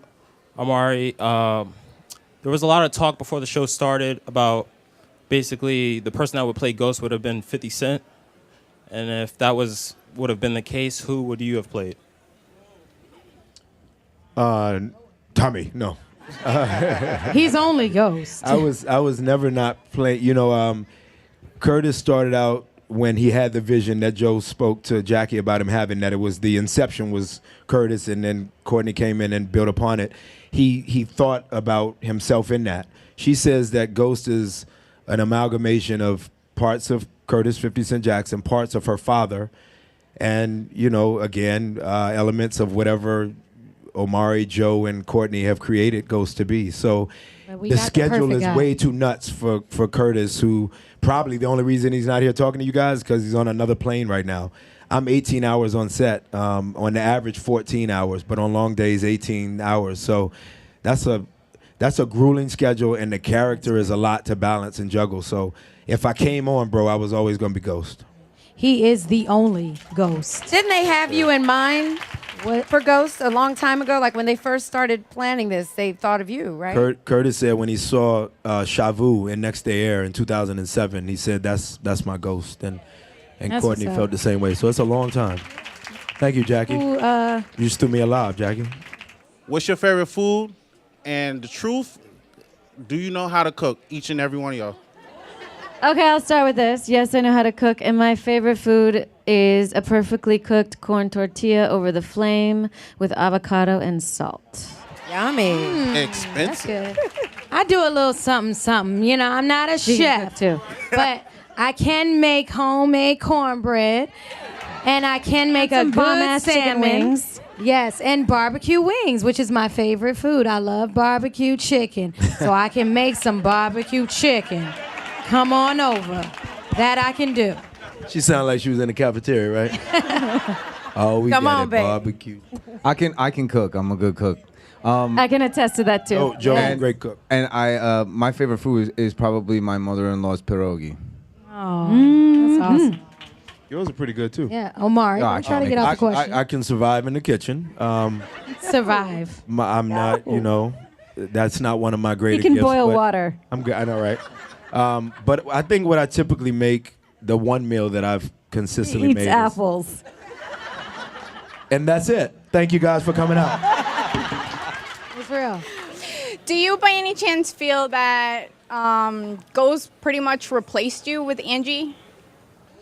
Omari. There was a lot of talk before the show started about basically the person that would play Ghost would have been 50 Cent. And if that would have been the case, who would you have played? Tommy, no. He's only Ghost. I was never not playing. You know, Curtis started out when he had the vision that Joe spoke to Jackie about him having, that it was the inception was Curtis, and then Courtney came in and built upon it. He thought about himself in that. She says that Ghost is an amalgamation of parts of Curtis 50 Cent Jackson, parts of her father, and, you know, again, elements of whatever Omari, Joe, and Courtney have created Ghost to be. So the schedule is way too nuts for Curtis, who probably the only reason he's not here talking to you guys is because he's on another plane right now. I'm 18 hours on set, on the average 14 hours, but on long days 18 hours. So that's a grueling schedule, and the character is a lot to balance and juggle. So if I came on, bro, I was always going to be Ghost. He is the only Ghost. Didn't they have you in mind for Ghost a long time ago? Like when they first started planning this, they thought of you, right? Curtis said when he saw Shavu in Next Day Air in 2007, he said, that's my Ghost. And Courtney felt the same way. So it's a long time. Thank you, Jackie. Ooh, you just threw me alive, Jackie. What's your favorite food? And the truth, do you know how to cook, each and every one of y'all? Okay, I'll start with this. Yes, I know how to cook, and my favorite food is a perfectly cooked corn tortilla over the flame with avocado and salt. Yummy. Expensive. That's good. I do a little something. You know, I'm not a chef, too. but I can make homemade cornbread, and I can make a good bomb-ass chicken salmon. wings. Yes, and barbecue wings, which is my favorite food. I love barbecue chicken, so I can make some barbecue chicken. Come on over. That I can do. She sounded like she was in the cafeteria, right? Oh, we Come got on, it, babe. barbecue. I can cook. I'm a good cook. I can attest to that, too. Oh, Joe's a great cook. And my favorite food is probably my mother-in-law's pierogi. Oh, that's awesome. Yours are pretty good, too. Yeah, Omari, don't try to get out the question. I can survive in the kitchen. Survive. I'm not, you know, that's not one of my You greatest can gifts. boil but water. I'm good. I know, right? But I think what I typically make, the one meal that I've consistently He made eats apples. and that's it. Thank you guys for coming out. It's real. Do you by any chance feel that Ghost pretty much replaced you with Angie?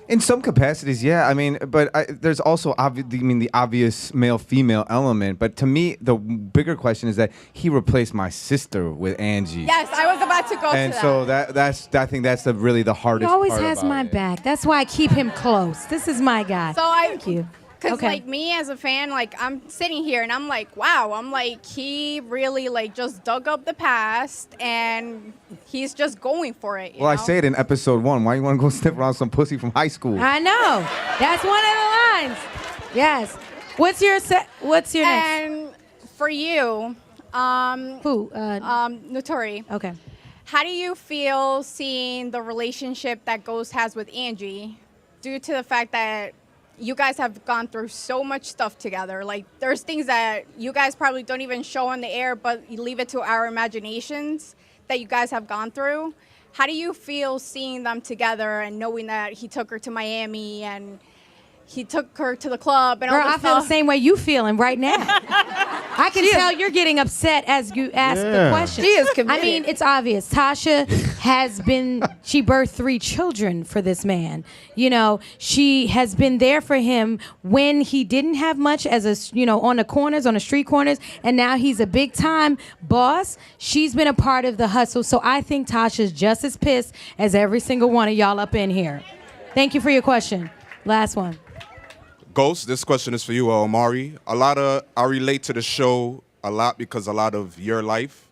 In some capacities, yeah. I mean, but there's also the obvious male-female element. But to me, the bigger question is that he replaced my sister with Angie. Yes, I was about to go to that. And so I think that's really the He hardest. always part has about my it. back. That's why I keep him close. This is my guy. Thank you. Because, like, me as a fan, like, I'm sitting here and I'm like, wow. I'm like, he really, like, just dug up the past and he's just going for it. You Well, know? I say it in episode 1. Why you want to go sniff around some pussy from high school? I know. That's one of the lines. Yes. What's your next? And for you, Who? Naturi, Okay. how do you feel seeing the relationship that Ghost has with Angie due to the fact that you guys have gone through so much stuff together? Like, there's things that you guys probably don't even show on the air, but you leave it to our imaginations that you guys have gone through. How do you feel seeing them together and knowing that he took her to Miami and he took her to the club and Girl, all this I feel stuff? the same way you feeling right now. I can tell you're getting upset as you ask the question. She is committed. I mean, it's obvious. Tasha she birthed 3 children for this man. You know, she has been there for him when he didn't have much on the street corners, and now he's a big time boss. She's been a part of the hustle. So I think Tasha's just as pissed as every single one of y'all up in here. Thank you for your question. Last one. Ghost, this question is for you, Omari. I relate to the show a lot because a lot of your life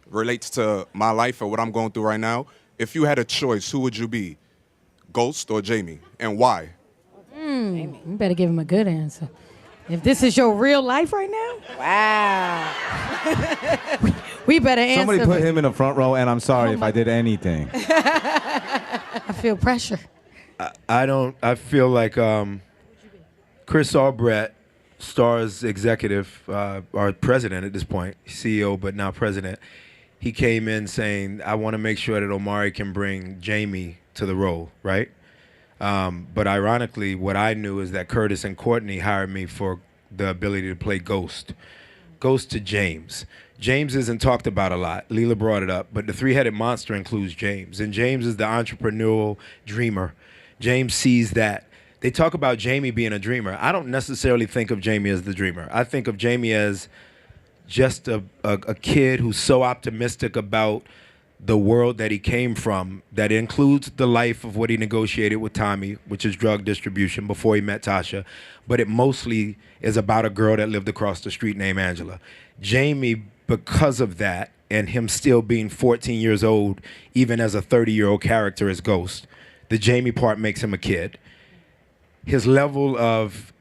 relates to my life and what I'm going through right now. If you had a choice, who would you be, Ghost or Jamie, and why? You better give him a good answer. If this is your real life right now, Wow. we better answer. Somebody put him in the front row, and I'm sorry if I did anything. I feel pressure. I feel like Chris Albrecht, Starz executive, or president at this point, CEO, but now president, he came in saying, I want to make sure that Omari can bring Jamie to the role, right? But ironically, what I knew is that Curtis and Courtney hired me for the ability to play Ghost. Ghost to James. James isn't talked about a lot. Lela brought it up, but the 3-headed monster includes James, and James is the entrepreneurial dreamer. James sees that. They talk about Jamie being a dreamer. I don't necessarily think of Jamie as the dreamer. I think of Jamie as just a kid who's so optimistic about the world that he came from, that includes the life of what he negotiated with Tommy, which is drug distribution before he met Tasha, but it mostly is about a girl that lived across the street named Angela. Jamie, because of that, and him still being 14 years old, even as a 30-year-old character as Ghost, the Jamie part makes him a kid. His level of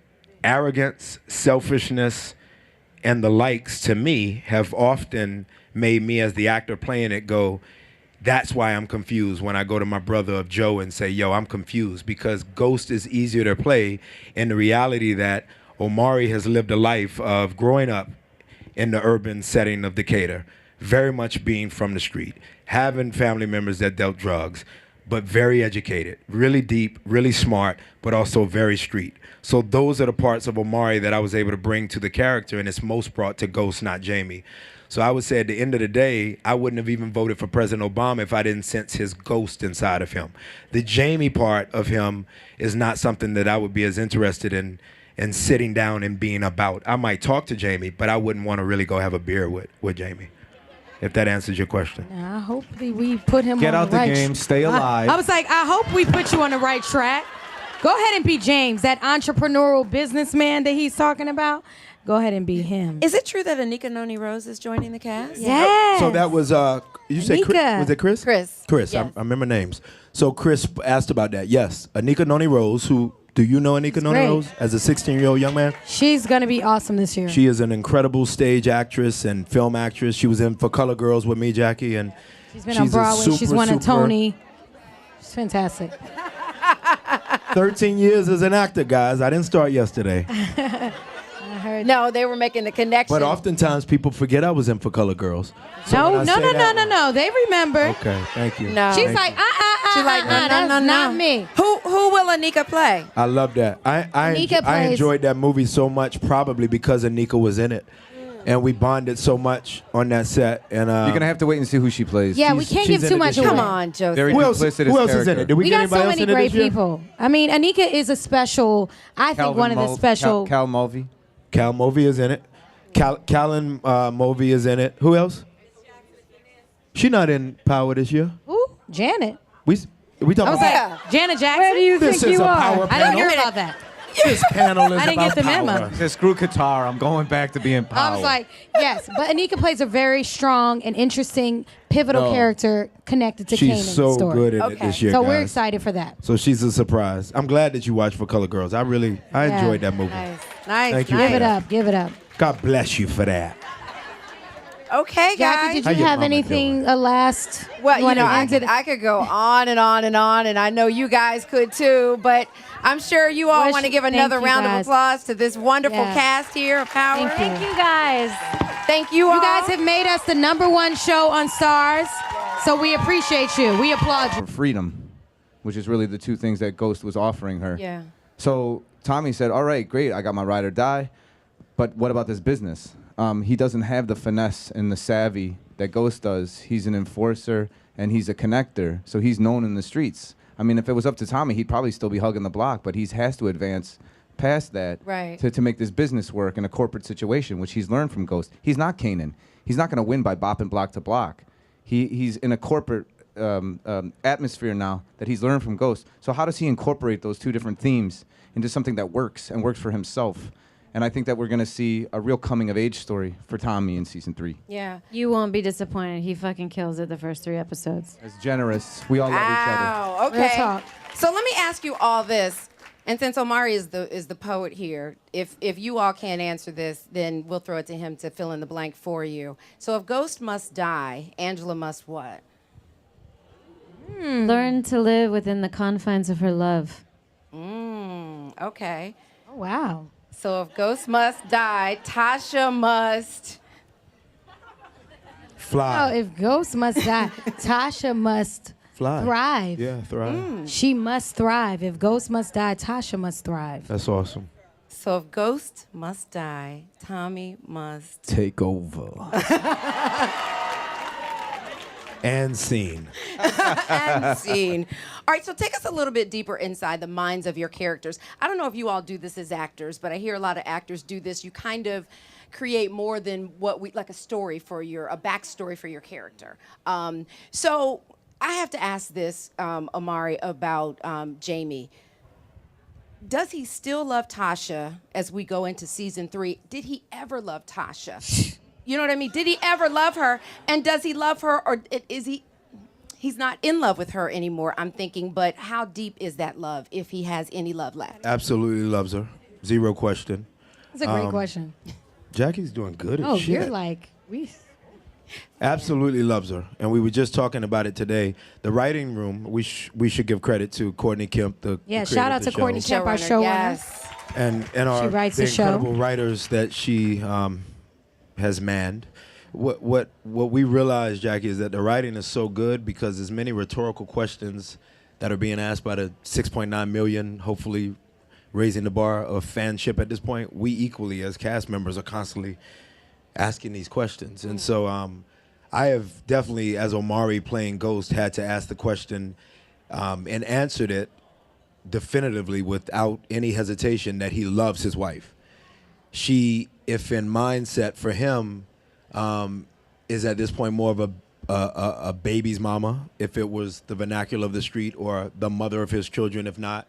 arrogance, selfishness, and the likes, to me, have often made me, as the actor playing it, go, that's why I'm confused when I go to my brother of Joe and say, yo, I'm confused, because Ghost is easier to play in the reality that Omari has lived a life of growing up in the urban setting of Decatur, very much being from the street, having family members that dealt drugs, but very educated, really deep, really smart, but also very street. So those are the parts of Omari that I was able to bring to the character, and it's most brought to Ghost, not Jamie. So I would say at the end of the day, I wouldn't have even voted for President Obama if I didn't sense his ghost inside of him. The Jamie part of him is not something that I would be as interested in sitting down and being about. I might talk to Jamie, but I wouldn't want to really go have a beer with Jamie. If that answers your question. I hope we put him Get on out the right the game, stay alive. I was like, I hope we put you on the right track. Go ahead and be James, that entrepreneurial businessman that he's talking about. Go ahead and be him. Is it true that Anika Noni Rose is joining the cast? Yes. So that was, you said Chris, Anika. was it Chris? Chris. Chris, Yes. I remember names. So Chris asked about that. Yes, Anika Noni Rose, who, do you know Anika Noni great. Rose as a 16-year-old young man? She's going to be awesome this year. She is an incredible stage actress and film actress. She was in For Color Girls with me, Jackie, and She's been on Broadway. She's won a Tony. She's fantastic. 13 years as an actor, guys. I didn't start yesterday. I heard. No, they were making the connection. But oftentimes people forget I was in For Color Girls. So No, when I no, say no, that- no, no. They remember. Okay, thank you. No. She's Thank like, you. She's like, no, that's not me. Who will Anika play? I love that. I Anika plays- enjoyed that movie so much, probably because Anika was in it. and we bonded so much on that set. And You're gonna have to wait and see who she plays. Yeah, we can't give she's too in much it this away. year. Come on, Joseph. Very Who else duplicitous is in character. it? Did we, We get got anybody so else many in it great this year? people. I mean, Anika is a special. I think Calvin one of the special. Cal Mulvey. Cal Movey is in it. Callan Movey is in it. Who else? She not in Power this year. Ooh, Janet. We talking I was about like, Janet Jackson. Where do you this think is you a are? power I didn't panel. hear about that. This panel is I didn't about get the power. memo. Says screw Qatar. I'm going back to being power. I was like, yes, but Anika plays a very strong and interesting, pivotal No. character connected to She's Kanan's so story. good in it Okay. this year, So guys. we're excited for that. So she's a surprise. I'm glad that you watched For Color Girls. I Yeah. enjoyed that movie. Nice. Nice. Thank you. nice. Give it up. Give it up. God bless you for that. Okay, Jackie, guys. did How you your have mama anything doing? last? Well, you wanna know, end it? I could go on and on and on, and I know you guys could too, but I'm sure you all Wish- want to give thank another you, round of guys. applause to this wonderful Yeah. cast here of Power. Thank You guys. Thank you all. You guys have made us the #1 show on Starz, so we appreciate you. We applaud you. For freedom, which is really the two things that Ghost was offering her. Yeah. So Tommy said, all right, great, I got my ride or die, but what about this business? He doesn't have the finesse and the savvy that Ghost does. He's an enforcer and he's a connector, so he's known in the streets. I mean, if it was up to Tommy, he'd probably still be hugging the block, but he has to advance past that Right. to make this business work in a corporate situation, which he's learned from Ghost. He's not Kanan. He's not going to win by bopping block to block. He's in a corporate atmosphere now that he's learned from Ghost. So how does he incorporate those two different themes into something that works and works for himself? And I think that we're going to see a real coming-of-age story for Tommy in season 3. Yeah. You won't be disappointed. He fucking kills it the first 3 episodes. As generous, we all love each other. Wow. Real Okay. talk. So let me ask you all this. And since Omari is the poet here, if you all can't answer this, then we'll throw it to him to fill in the blank for you. So if Ghost must die, Angela must what? Learn to live within the confines of her love. Okay. Oh, wow. So if Ghost must die, Tasha must. Fly. Oh, if Ghost must die, Tasha must Fly. thrive. Yeah, thrive. She must thrive. If Ghost must die, Tasha must thrive. That's awesome. So if Ghost must die, Tommy must. Take over. And scene. And scene. All right, so take us a little bit deeper inside the minds of your characters. I don't know if you all do this as actors, but I hear a lot of actors do this. You kind of create more than what we like a backstory for your character. So I have to ask this, Omari, about Jamie. Does he still love Tasha as we go into season 3? Did he ever love Tasha? You know what I mean? Did he ever love her? And does he love her, or is he's not in love with her anymore, I'm thinking, but how deep is that love, if he has any love left? Absolutely loves her. Zero question. That's a great question. Jackie's doing good as Oh, shit. you're like, we. Absolutely loves her. And we were just talking about it today. The writing room, we should give credit to Courtney Kemp, the Yeah, creator shout of out the to Courtney show. Kemp, our showrunner. Yes. And our writes the the show. incredible writers that she has manned. What we realized, Jackie, is that the writing is so good because there's many rhetorical questions that are being asked by the 6.9 million, hopefully raising the bar of fanship at this point. We equally, as cast members, are constantly asking these questions. And so I have definitely, as Omari playing Ghost, had to ask the question and answered it definitively without any hesitation that he loves his wife. She, if in mindset for him, is at this point more of a baby's mama, if it was the vernacular of the street, or the mother of his children, if not.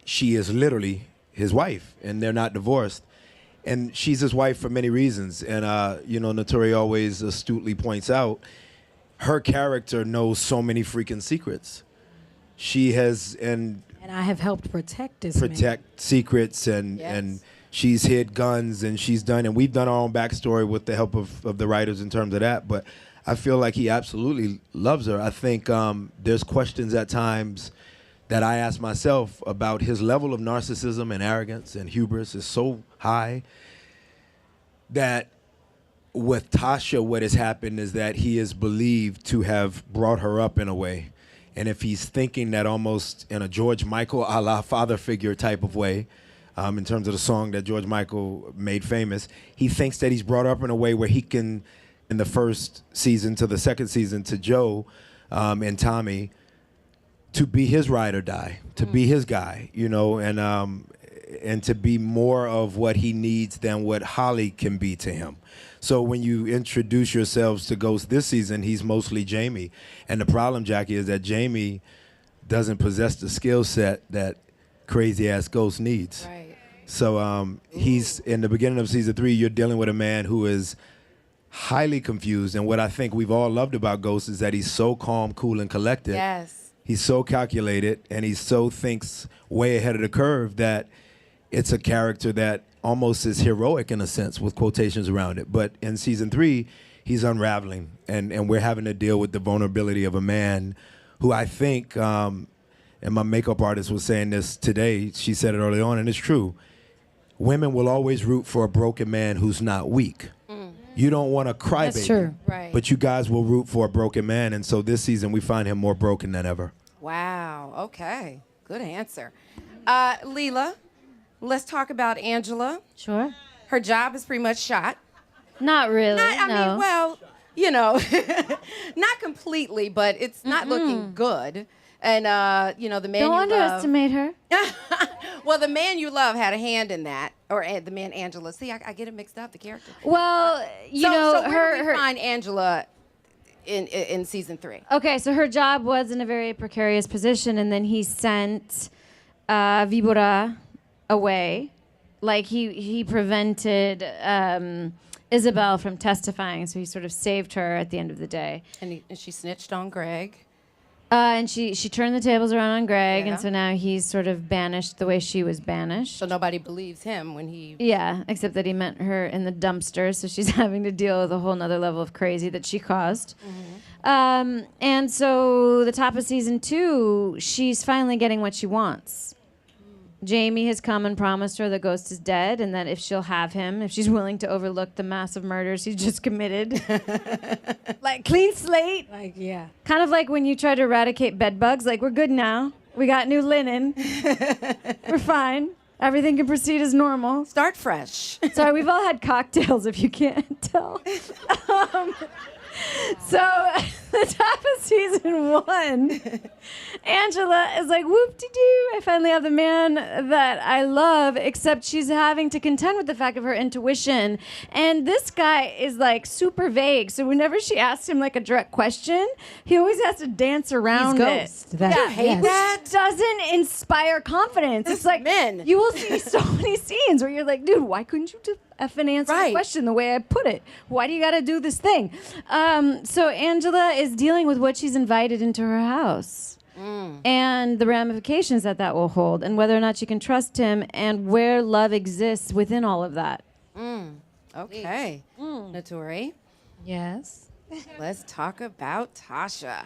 She is literally his wife, and they're not divorced. And she's his wife for many reasons. And, Naturi always astutely points out, her character knows so many freaking secrets. She has, and I have helped protect this man. protect secrets, and she's hid guns, and she's done, and we've done our own backstory with the help of the writers in terms of that. But I feel like he absolutely loves her. I think there's questions at times that I ask myself about his level of narcissism and arrogance and hubris is so high that with Tasha, what has happened is that he is believed to have brought her up in a way. And if he's thinking that almost in a George Michael a la father figure type of way, in terms of the song that George Michael made famous. He thinks that he's brought up in a way where he can, in the first season to the second season to Joe and Tommy, to be his ride or die, to be his guy, you know, and to be more of what he needs than what Holly can be to him. So when you introduce yourselves to Ghost this season, he's mostly Jamie. And the problem, Jackie, is that Jamie doesn't possess the skill set that crazy-ass Ghost needs. Right. So he's, in the beginning of season 3, you're dealing with a man who is highly confused. And what I think we've all loved about Ghost is that he's so calm, cool, and collected. Yes. He's so calculated, and he so thinks way ahead of the curve that it's a character that almost is heroic in a sense, with quotations around it. But in season 3, he's unraveling, and we're having to deal with the vulnerability of a man who I think, and my makeup artist was saying this today, she said it early on, and it's true, women will always root for a broken man who's not weak. You don't want a crybaby. That's true. Right. But you guys will root for a broken man, and so this season we find him more broken than ever. Wow. Okay. Good answer. Lela, let's talk about Angela. Sure. Her job is pretty much shot. Not really. I no. mean, well, you know, not completely, but it's not looking good. And, you know, the man Don't you underestimate her. well, the man you love had a hand in that, or the man Angela. See, I get it mixed up, the character. Well, you know, so where do we find Angela in season 3? Okay, so her job was in a very precarious position, and then he sent Vibora away. Like, he prevented Isabel from testifying, so he sort of saved her at the end of the day. And she snitched on Greg. And she turned the tables around on Greg, Yeah. and so now he's sort of banished the way she was banished. So nobody believes him when he... Yeah, except that he met her in the dumpster, so she's having to deal with a whole nother level of crazy that she caused. And so the top of season 2, she's finally getting what she wants. Jamie has come and promised her the Ghost is dead, and that if she'll have him, if she's willing to overlook the massive murders he's just committed. Like, clean slate. Like, yeah. Kind of like when you try to eradicate bed bugs. Like, we're good now. We got new linen. We're fine. Everything can proceed as normal. Start fresh. Sorry, we've all had cocktails, if you can't tell. So, the top of season 1, Angela is like, whoop-de-doo, I finally have the man that I love, except she's having to contend with the fact of her intuition. And this guy is, like, super vague. So whenever she asks him, like, a direct question, he always has to dance around Ghost. it. That, I hate that. Which doesn't inspire confidence. It's like, men. you will see so many scenes where you're like, dude, why couldn't you just effing answer the question the way I put it? Why do you got to do this thing? So Angela is dealing with what she's invited into her house and the ramifications that will hold, and whether or not she can trust him, and where love exists within all of that. Okay. Naturi, Yes. let's talk about Tasha.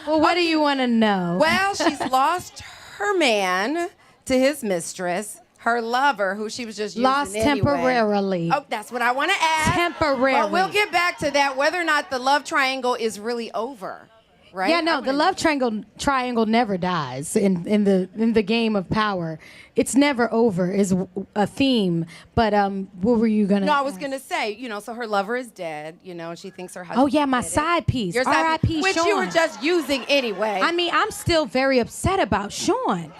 Well, what do you want to know? Well, she's lost her man to his mistress, her lover, who she was just using Lost anyway. temporarily. Oh, that's what I want to add. Temporarily. Well, we'll get back to that, whether or not the love triangle is really over, right? Yeah, no, the love triangle never dies in the game of power. It's never over is a theme. But what were you gonna? No, I was gonna say, you know, so her lover is dead, you know, and she thinks her husband. Oh yeah, my did it. side piece. Your side R.I.P. piece, which Sean. you were just using anyway. I mean, I'm still very upset about Sean.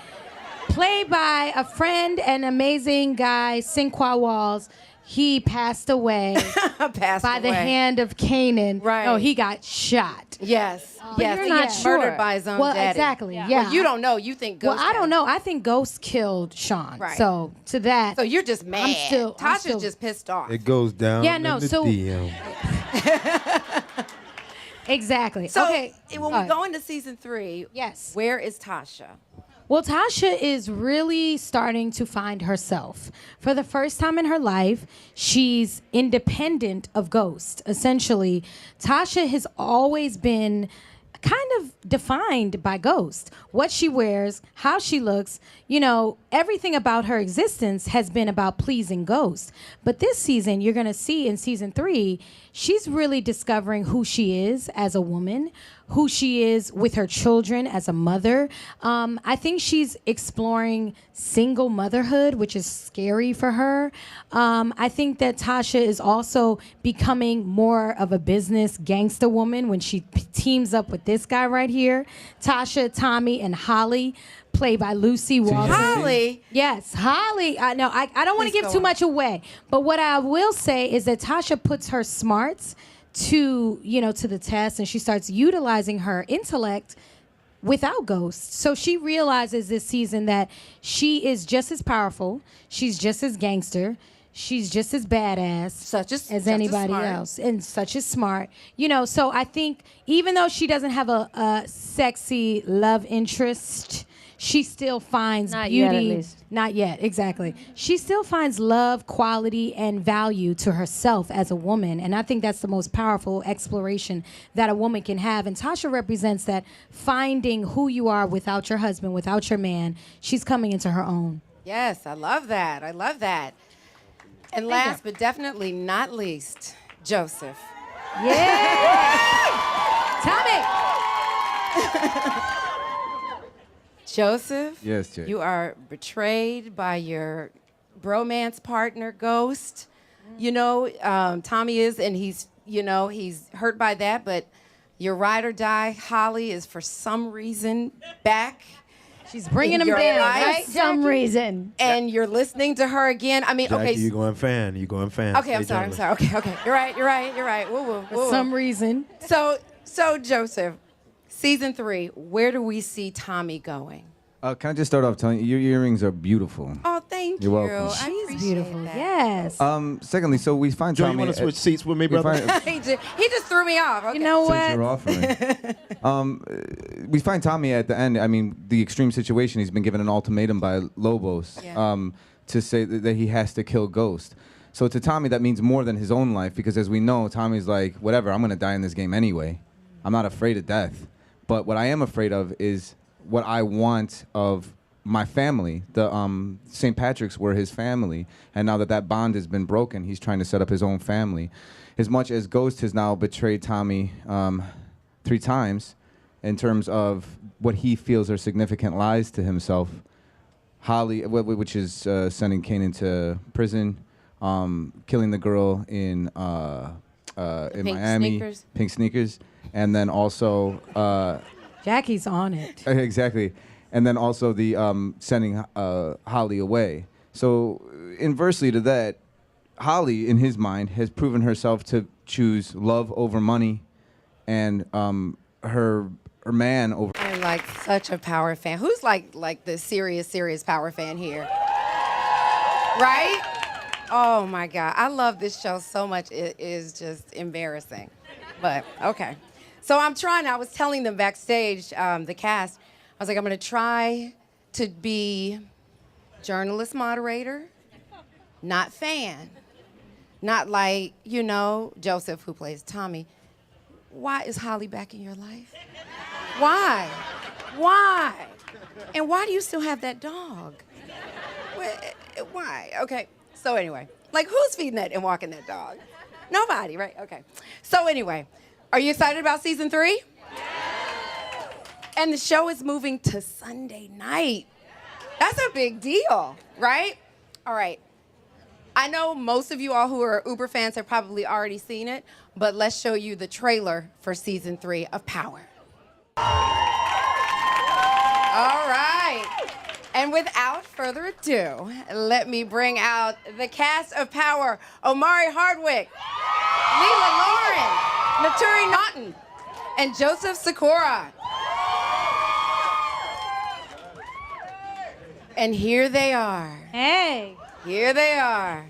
Played by a friend and amazing guy, Sinqua Walls. He passed away by the hand of Canaan. Right. Oh, he got shot. Yes. Yes. you're not He got murdered sure. by his own Well, daddy. exactly. Yeah. Well, you don't know. You think Ghost. Well, I don't know. I think Ghost killed Sean. Right. So to that. So you're just mad. I'm Tasha's still- just pissed off. It goes down Yeah, no, in the so- DM. Exactly. So okay. when we go into season 3, Yes. where is Tasha? Well, Tasha is really starting to find herself. For the first time in her life, she's independent of Ghost. Essentially, Tasha has always been kind of defined by Ghost. What she wears, how she looks, you know, everything about her existence has been about pleasing Ghost. But this season, you're going to see in season 3, she's really discovering who she is as a woman, who she is with her children as a mother. I think she's exploring single motherhood, which is scary for her. I think that Tasha is also becoming more of a business gangster woman when she teams up with this guy right here. Tasha, Tommy, and Holly, played by Lucy Walton. Holly? Yes, Holly. I know. I don't want to give too much away, but what I will say is that Tasha puts her smarts to the test, and she starts utilizing her intellect without Ghost. So she realizes this season that she is just as powerful, she's just as gangster, she's just as badass as anybody else, and such as smart. So I think even though she doesn't have a sexy love interest, she still finds Not beauty. yet, at least. Not yet, exactly. She still finds love, quality, and value to herself as a woman. And I think that's the most powerful exploration that a woman can have. And Tasha represents that, finding who you are without your husband, without your man. She's coming into her own. Yes, I love that. I love that. And last but definitely not least, Joseph. Yeah! Tommy! Joseph, Yes, Jay. you are betrayed by your bromance partner, Ghost. Tommy is, and he's hurt by that, but your ride or die, Holly, is for some reason back. She's bringing him your down, life, right? Some reason. And you're listening to her again. I mean, Jackie, okay. you going fan. You going fan. Okay, I'm Stay sorry. gentleman. Okay. You're right. Woo, woo, For some reason. So Joseph, season 3, where do we see Tommy going? Can I just start off telling you, your earrings are beautiful. Oh, thank You're you. welcome. I She's beautiful. appreciate that. Yes. Secondly, so we find Joe, Tommy. you want to switch seats with me, we brother? find- He just threw me off. Okay. You know Since what? you're offering. We find Tommy at the end. I mean, the extreme situation. He's been given an ultimatum by Lobos to say that he has to kill Ghost. So to Tommy, that means more than his own life, because as we know, Tommy's like, whatever, I'm gonna die in this game anyway. I'm not afraid of death. But what I am afraid of is what I want of my family. The St. Patrick's were his family, and now that bond has been broken, he's trying to set up his own family. As much as Ghost has now betrayed Tommy 3 times in terms of what he feels are significant lies to himself, Holly, which is sending Kanan to prison, killing the girl in Miami, sneakers. pink sneakers, and then also Jackie's on it. exactly. And then also the sending Holly away. So inversely to that, Holly, in his mind, has proven herself to choose love over money, and her man over. I'm like such a Power fan. Who's like the serious Power fan here? Right? Oh my God. I love this show so much. It is just embarrassing. But okay. So I was telling them backstage, the cast, I was like, I'm going to try to be journalist moderator, not fan. Not like, Joseph, who plays Tommy. Why is Holly back in your life? Why? And why do you still have that dog? Why? Okay. So anyway, like who's feeding that and walking that dog? Nobody, right? Okay. So anyway, are you excited about season 3? And the show is moving to Sunday night. That's a big deal, right? All right. I know most of you all who are Uber fans have probably already seen it, but let's show you the trailer for season 3 of Power. All right. And without further ado, let me bring out the cast of Power: Omari Hardwick, Lela Loren, Naturi Naughton, and Joseph Sikora. And here they are. Hey. Here they are.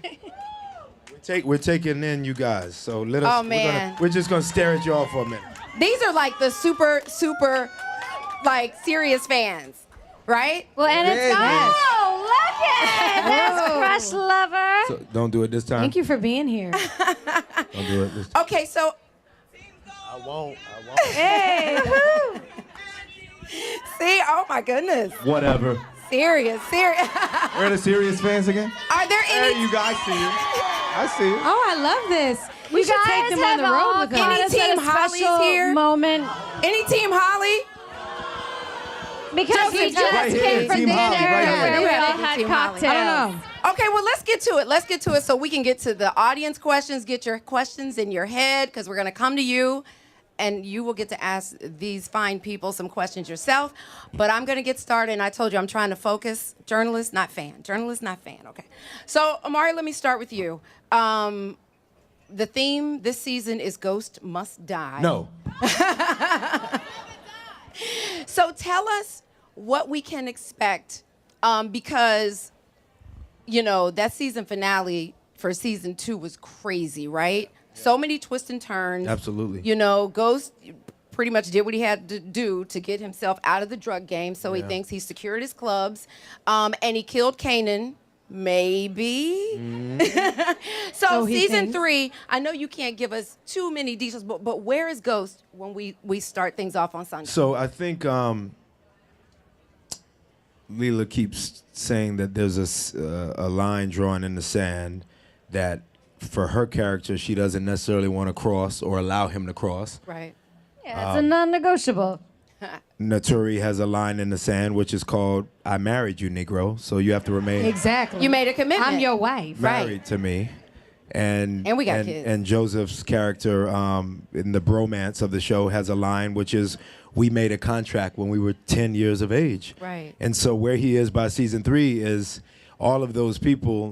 We're taking in you guys, so let us. Oh, man. We're just gonna stare at y'all for a minute. These are like the super, like serious fans, right? Well, and it's Yes. oh, look at this crush lover. So don't do it this time. Thank you for being here. Don't do it this time. Okay, so I won't. Hey, woo. see, oh my goodness, Whatever. serious. Where are the serious fans again? Are there any? Hey, you guys see you. I see you. Oh, I love this. We You should take guys them on have the road all with got us. Any us at Team a Holly's special here? moment Any Team Holly? Because we just Right here, came from Team dinner Holly, right and here. we all had Team Holly. cocktails. I don't know. Okay, well, let's get to it. Let's get to it so we can get to the audience questions. Get your questions in your head because we're going to come to you and you will get to ask these fine people some questions yourself. But I'm going to get started. And I told you I'm trying to focus. Journalist, not fan. Journalist, not fan. Okay. So, Omari, let me start with you. The theme this season is Ghost Must Die. No. So tell us what we can expect because, you know, that season finale for season 2 was crazy, right? So many twists and turns. Absolutely. You know, Ghost pretty much did what he had to do to get himself out of the drug game. So he thinks he secured his clubs and he killed Kanan. Maybe. So he season thinks. 3, I know you can't give us too many details, but where is Ghost when we start things off on Sunday? So I think Lela keeps saying that there's a line drawn in the sand that for her character, she doesn't necessarily want to cross or allow him to cross. Right. Yeah, it's a non-negotiable. Naturi has a line in the sand which is called "I married you, Negro," so you have to remain Exactly. You made a commitment. I'm your wife. married to me. And we got kids. And Joseph's character in the bromance of the show has a line which is, "We made a contract when we were 10 years of age." Right. And so where he is by season 3 is all of those people,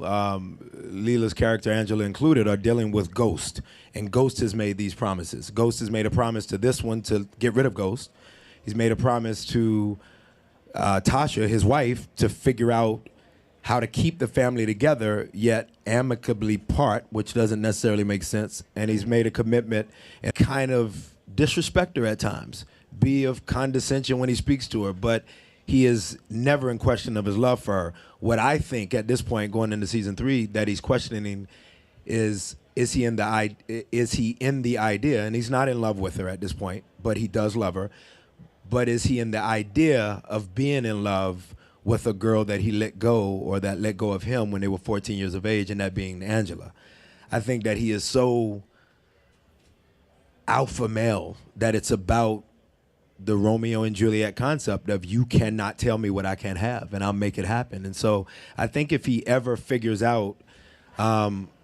Lela's character, Angela included, are dealing with Ghost. And Ghost has made these promises. Ghost has made a promise to this one to get rid of Ghost. He's made a promise to Tasha, his wife, to figure out how to keep the family together, yet amicably part, which doesn't necessarily make sense. And he's made a commitment and kind of disrespect her at times, be of condescension when he speaks to her, but he is never in question of his love for her. What I think at this point, going into season 3, that he's questioning is he in the idea, and he's not in love with her at this point, but he does love her. But is he in the idea of being in love with a girl that he let go or that let go of him when they were 14 years of age, and that being Angela? I think that he is so alpha male that it's about the Romeo and Juliet concept of you cannot tell me what I can't have and I'll make it happen. And so I think if he ever figures out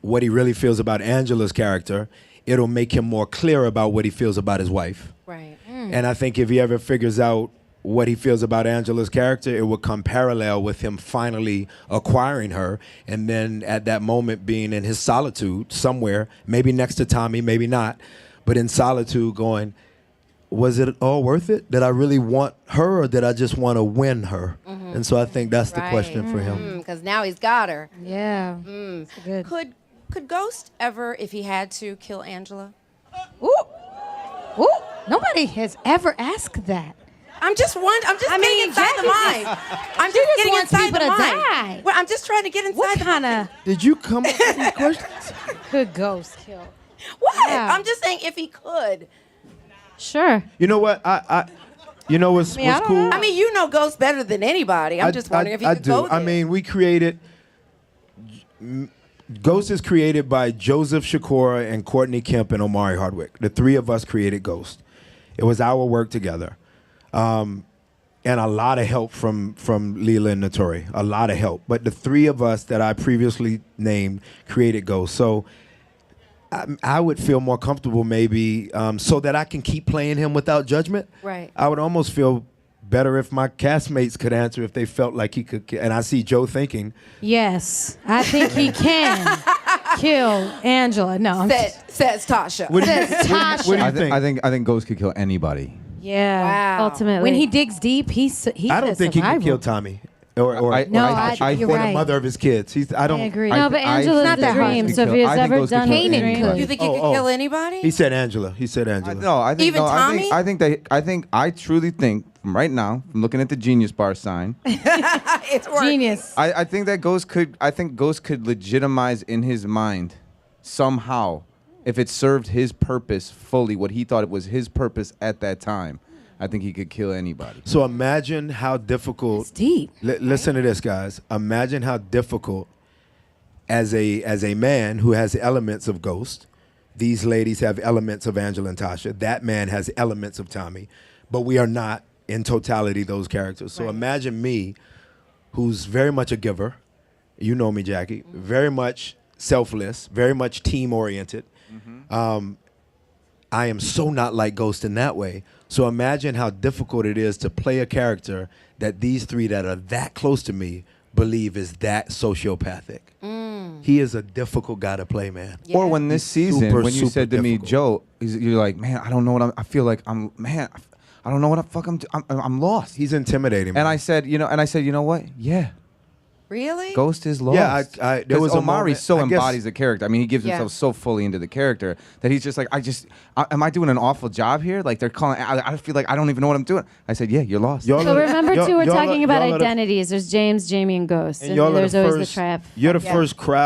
what he really feels about Angela's character, it'll make him more clear about what he feels about his wife. Right. And I think if he ever figures out what he feels about Angela's character, it will come parallel with him finally acquiring her, and then at that moment being in his solitude somewhere, maybe next to Tommy, maybe not, but in solitude going, was it all worth it? Did I really want her, or did I just want to win her? And so I think that's the question for him. Because now he's got her. Yeah. Good. Could Ghost ever, if he had to, kill Angela? Ooh. Ooh. Nobody has ever asked that. I'm just getting inside the mind. I'm just getting wants inside people the to mind. die. Well, I'm just trying to get inside What the kind mind. of Did you come up with these questions? could Ghost kill? What? Yeah. I'm just saying if he could. Sure. You know what? You know what's I don't cool? know. I mean, you know Ghost better than anybody. I'm just wondering if he could do. go there. I mean, we created. Ghost is created by Joseph, Sikora, and Courtney Kemp and Omari Hardwick. The 3 of us created Ghost. It was our work together, and a lot of help from Lela and Naturi. A lot of help. But the 3 of us that I previously named created Ghost. So I would feel more comfortable maybe so that I can keep playing him without judgment. Right. I would almost feel better if my castmates could answer if they felt like he could. And I see Joe thinking. Yes, I think he can kill Angela. No, I'm Says Tasha. What do you, Tasha. what do you think? I think Ghost could kill anybody. yeah. Wow. Ultimately. When he digs deep, he I don't says think he can survival. kill Tommy. Or No, or you're the right. mother of his kids. I don't agree. No, but Angela's not the that hard. dream. So if he I has think ever Ghost could done kill his dream, anybody. You think he could kill anybody? He said Angela. He said Angela. No, I think Even no. Tommy? I truly think from right now, from looking at the Genius Bar sign, It's working. Genius. I think that Ghost could legitimize in his mind somehow if it served his purpose fully, what he thought it was his purpose at that time. I think he could kill anybody. So imagine how difficult. It's deep. Listen to this, guys. Imagine how difficult, as a man who has elements of Ghost, These ladies have elements of Angela and Tasha. That man has elements of Tommy, but we are not in totality those characters. So imagine me, who's very much a giver. You know me, Jackie. Very much selfless, very much team-oriented. I am so not like Ghost in that way. So imagine how difficult it is to play a character that these three that are that close to me believe is that sociopathic. He is a difficult guy to play, man. Yeah. Or when this season, Super, when you super said to me, difficult. Joe, you're like, man, I don't know what I feel like I don't know what the fuck I'm lost. He's intimidating, man. And I said, you know what? Yeah. Really? Ghost is lost. Yeah, there was a Omari moment- so I guess- embodies the character. I mean, he gives himself so fully into the character that he's just like, am I doing an awful job here? Like they're calling, I feel like I don't even know what I'm doing. I said, yeah, you're lost. Y'all So are- remember y'all- too, we're y'all are- talking about y'all are the- identities. There's James, Jamie, and Ghost, and y'all are there's the always the first- trap. You're the first crowd